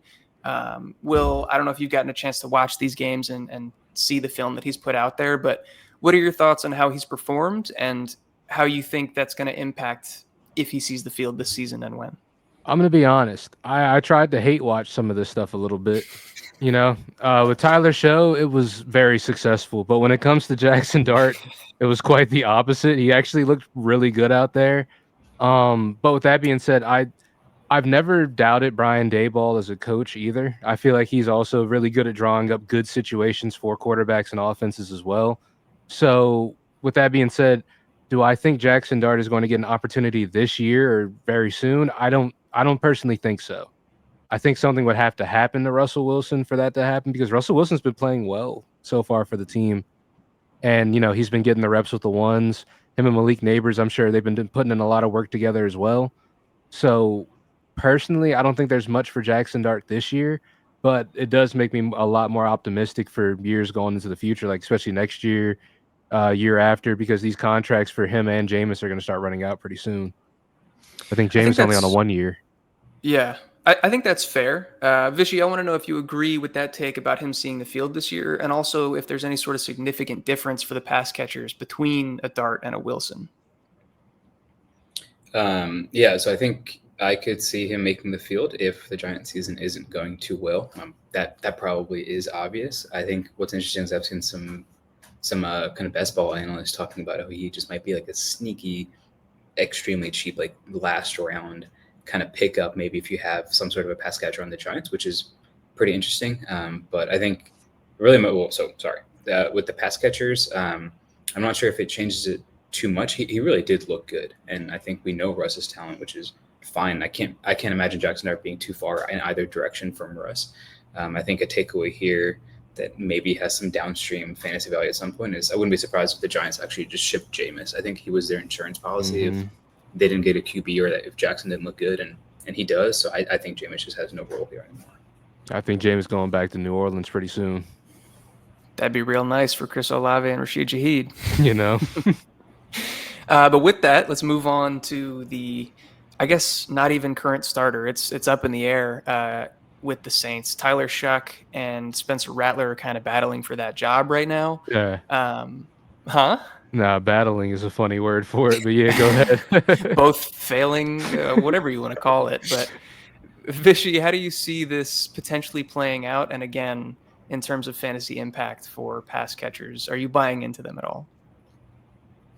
Will, I don't know if you've gotten a chance to watch these games and see the film that he's put out there, but what are your thoughts on how he's performed and how you think that's going to impact if he sees the field this season and when? I'm going to be honest. I tried to hate watch some of this stuff a little bit. With Tyler Show, it was very successful. But when it comes to Jackson Dart, it was quite the opposite. He actually looked really good out there. But with that being said, I've never doubted Brian Daboll as a coach either. I feel like he's also really good at drawing up good situations for quarterbacks and offenses as well. So with that being said, do I think Jackson Dart is going to get an opportunity this year or very soon? I don't personally think so. I think something would have to happen to Russell Wilson for that to happen because Russell Wilson's been playing well so far for the team. And, he's been getting the reps with the ones. Him and Malik Neighbors, I'm sure they've been putting in a lot of work together as well. So personally, I don't think there's much for Jackson Dart this year, but it does make me a lot more optimistic for years going into the future, like especially next year, year after, because these contracts for him and Jameis are going to start running out pretty soon. I think Jameis only on a 1 year. Yeah, I think that's fair. Vishy, I want to know if you agree with that take about him seeing the field this year, and also if there's any sort of significant difference for the pass catchers between a Dart and a Wilson. So I think I could see him making the field if the Giants season isn't going too well. That probably is obvious. I think what's interesting is I've seen some kind of best ball analysts talking about how he just might be like a sneaky, extremely cheap, like last round kind of pickup, maybe if you have some sort of a pass catcher on the Giants, which is pretty interesting. But I think really, with the pass catchers, I'm not sure if it changes it too much. He really did look good, and I think we know Russ's talent, which is fine. I can't imagine Jackson Dart being too far in either direction from Russ. I think a takeaway here that maybe has some downstream fantasy value at some point is I wouldn't be surprised if the Giants actually just shipped Jameis. I think he was their insurance policy if they didn't get a QB or that if Jackson didn't look good, and he does. So I think Jameis just has no role here anymore. I think Jameis going back to New Orleans pretty soon. That'd be real nice for Chris Olave and Rashid Shaheed. But with that, let's move on to the, I guess, not even current starter. It's up in the air with the Saints. Tyler Shuck and Spencer Rattler are kind of battling for that job right now. Yeah. Nah, battling is a funny word for it, but yeah, go ahead. Both failing, whatever you want to call it. But Vishy, how do you see this potentially playing out? And again, in terms of fantasy impact for pass catchers, are you buying into them at all?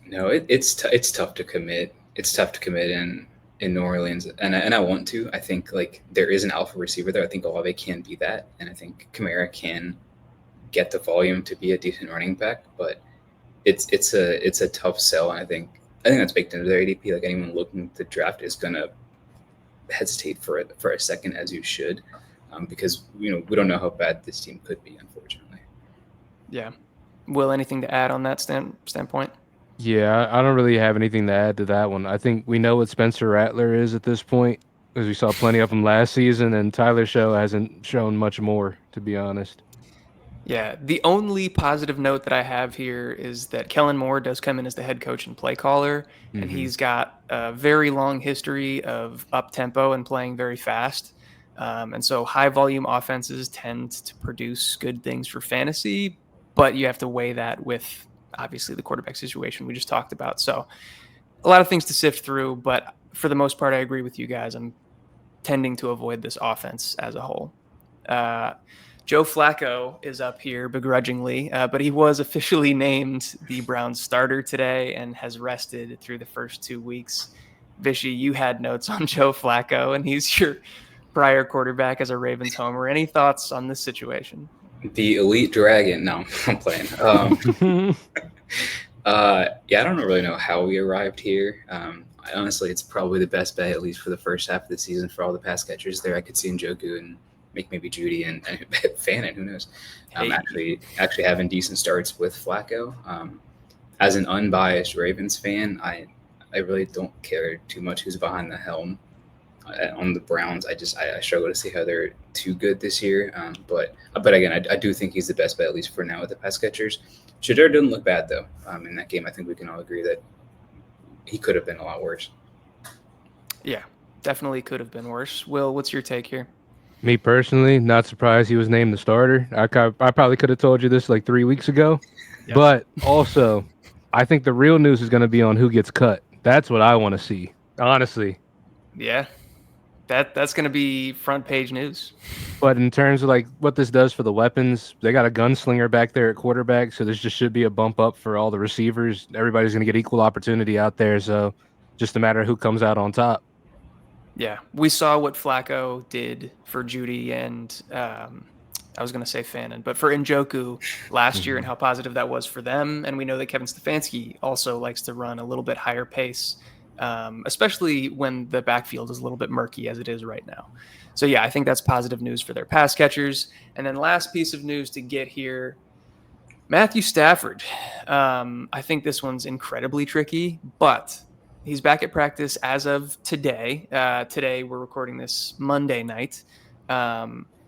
No, it's tough to commit. It's tough to commit in New Orleans, and I want to. I think like there is an alpha receiver there. I think Olave can be that, and I think Kamara can get the volume to be a decent running back. But it's a tough sell, and I think that's baked into their ADP. Like anyone looking to draft is gonna hesitate for a second, as you should, because we don't know how bad this team could be, unfortunately. Yeah. Will, anything to add on that standpoint? Yeah, I don't really have anything to add to that one. I think we know what Spencer Rattler is at this point, because we saw plenty of him last season, and Tyler Show hasn't shown much more, to be honest. Yeah, the only positive note that I have here is that Kellen Moore does come in as the head coach and play caller, and he's got a very long history of up-tempo and playing very fast. And so high-volume offenses tend to produce good things for fantasy, but you have to weigh that with obviously the quarterback situation we just talked about. So a lot of things to sift through, but for the most part, I agree with you guys. I'm tending to avoid this offense as a whole. Joe Flacco is up here begrudgingly, but he was officially named the Browns starter today and has rested through the first 2 weeks. Vishy, you had notes on Joe Flacco, and he's your prior quarterback as a Ravens homer. Any thoughts on this situation? The elite dragon. No, I'm playing. I don't really know how we arrived here. Honestly, it's probably the best bet, at least for the first half of the season, for all the pass catchers there. I could see Njoku and make maybe Judy and Fannin, who knows, Hey. actually having decent starts with Flacco. As an unbiased Ravens fan, I really don't care too much who's behind the helm on the Browns. I struggle to see how they're too good this year. But again, I do think he's the best bet, at least for now, with the pass catchers. Shedeur didn't look bad though in that game. I think we can all agree that he could have been a lot worse. Yeah, definitely could have been worse. Will, what's your take here? Me personally, not surprised he was named the starter. I probably could have told you this like 3 weeks ago. Yep. But also, I think the real news is going to be on who gets cut. That's what I want to see, honestly. Yeah, that's going to be front page news. But in terms of like what this does for the weapons, they got a gunslinger back there at quarterback, so this just should be a bump up for all the receivers. Everybody's going to get equal opportunity out there, so just a matter of who comes out on top. Yeah, we saw what Flacco did for Judy and I was going to say Fannin, but for Njoku last year and how positive that was for them. And we know that Kevin Stefanski also likes to run a little bit higher pace, especially when the backfield is a little bit murky as it is right now. So, yeah, I think that's positive news for their pass catchers. And then last piece of news to get here, Matthew Stafford. I think this one's incredibly tricky, but he's back at practice as of today. Today, we're recording this Monday night.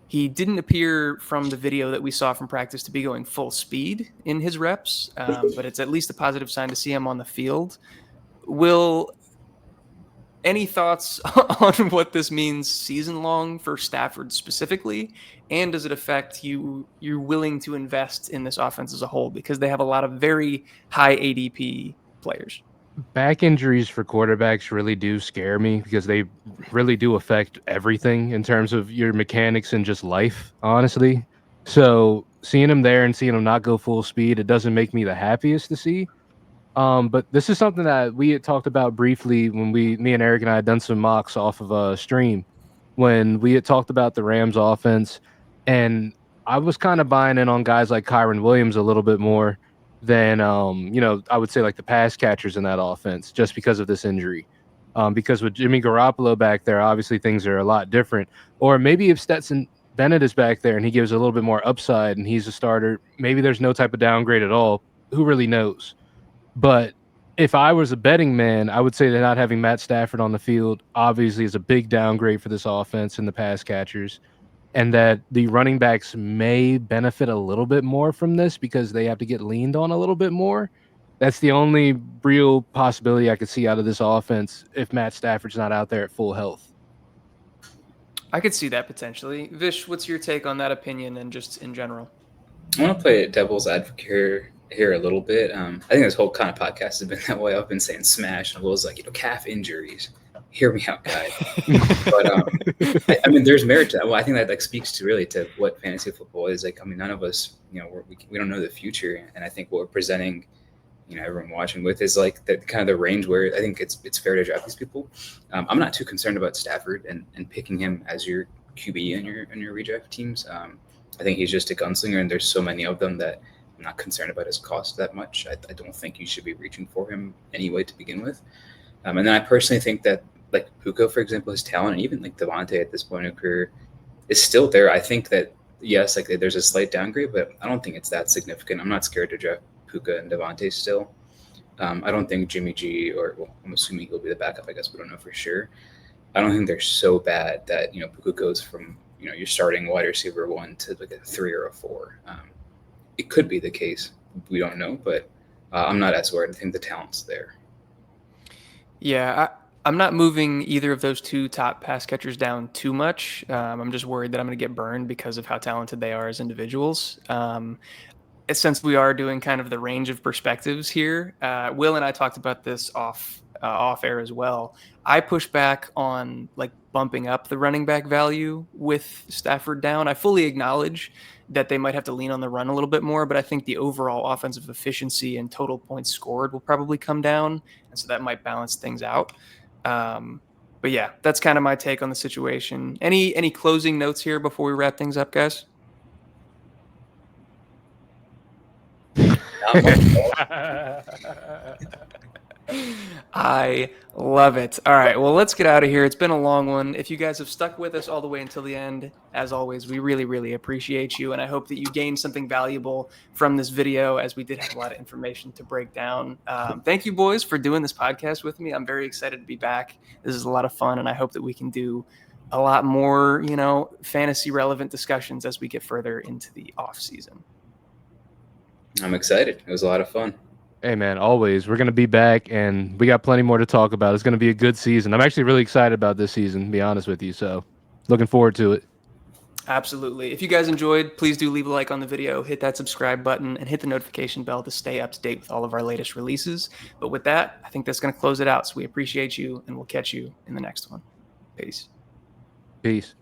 He didn't appear from the video that we saw from practice to be going full speed in his reps, but it's at least a positive sign to see him on the field. Will, any thoughts on what this means season long for Stafford specifically? And does it affect you're willing to invest in this offense as a whole? Because they have a lot of very high ADP players. Back injuries for quarterbacks really do scare me because they really do affect everything in terms of your mechanics and just life, honestly. So seeing him there and seeing him not go full speed, it doesn't make me the happiest to see. But this is something that we had talked about briefly when me and Eric and I had done some mocks off of a stream when we had talked about the Rams offense. And I was kind of buying in on guys like Kyron Williams a little bit more than, I would say like the pass catchers in that offense just because of this injury. Because with Jimmy Garoppolo back there, obviously things are a lot different. Or maybe if Stetson Bennett is back there and he gives a little bit more upside and he's a starter, maybe there's no type of downgrade at all. Who really knows? But if I was a betting man, I would say that not having Matt Stafford on the field obviously is a big downgrade for this offense and the pass catchers, and that the running backs may benefit a little bit more from this because they have to get leaned on a little bit more. That's the only real possibility I could see out of this offense if Matt Stafford's not out there at full health. I could see that potentially. Vish, what's your take on that opinion and just in general? I want to play devil's advocate here a little bit. I think this whole kind of podcast has been that way. I've been saying smash, and Will's like, calf injuries. Hear me out, guys. But I mean, there's merit to that. Well, I think that like speaks to really to what fantasy football is. Like, I mean, none of us, we don't know the future, and I think what we're presenting, everyone watching with is like that kind of the range where I think it's fair to draft these people. I'm not too concerned about Stafford and picking him as your QB in your redraft teams. I think he's just a gunslinger, and there's so many of them that I'm not concerned about his cost that much. I don't think you should be reaching for him anyway to begin with. And then I personally think that like Puka, for example, his talent, and even like Devontae at this point in his career is still there. I think that, yes, like there's a slight downgrade, but I don't think it's that significant. I'm not scared to draft Puka and Devontae still. I don't think Jimmy G, I'm assuming he'll be the backup. I guess we don't know for sure. I don't think they're so bad that, Puka goes from, your starting wide receiver 1 to like a 3 or a 4. It could be the case. We don't know, but I'm not as worried. I think the talent's there. Yeah, I'm not moving either of those two top pass catchers down too much. I'm just worried that I'm going to get burned because of how talented they are as individuals. Since we are doing kind of the range of perspectives here, Will and I talked about this off air as well. I push back on like bumping up the running back value with Stafford down. I fully acknowledge that they might have to lean on the run a little bit more, but I think the overall offensive efficiency and total points scored will probably come down, and so that might balance things out. But yeah, that's kind of my take on the situation. Any closing notes here before we wrap things up, guys? I love it. All right, well, let's get out of here. It's been a long one. If you guys have stuck with us all the way until the end, as always, we really, really appreciate you. And I hope that you gained something valuable from this video, as we did have a lot of information to break down. Thank you, boys, for doing this podcast with me. I'm very excited to be back. This is a lot of fun, and I hope that we can do a lot more, fantasy relevant discussions as we get further into the off season. I'm excited. It was a lot of fun. Hey, man, always. We're going to be back, and we got plenty more to talk about. It's going to be a good season. I'm actually really excited about this season, to be honest with you. So looking forward to it. Absolutely. If you guys enjoyed, please do leave a like on the video, hit that subscribe button, and hit the notification bell to stay up to date with all of our latest releases. But with that, I think that's going to close it out. So we appreciate you, and we'll catch you in the next one. Peace. Peace.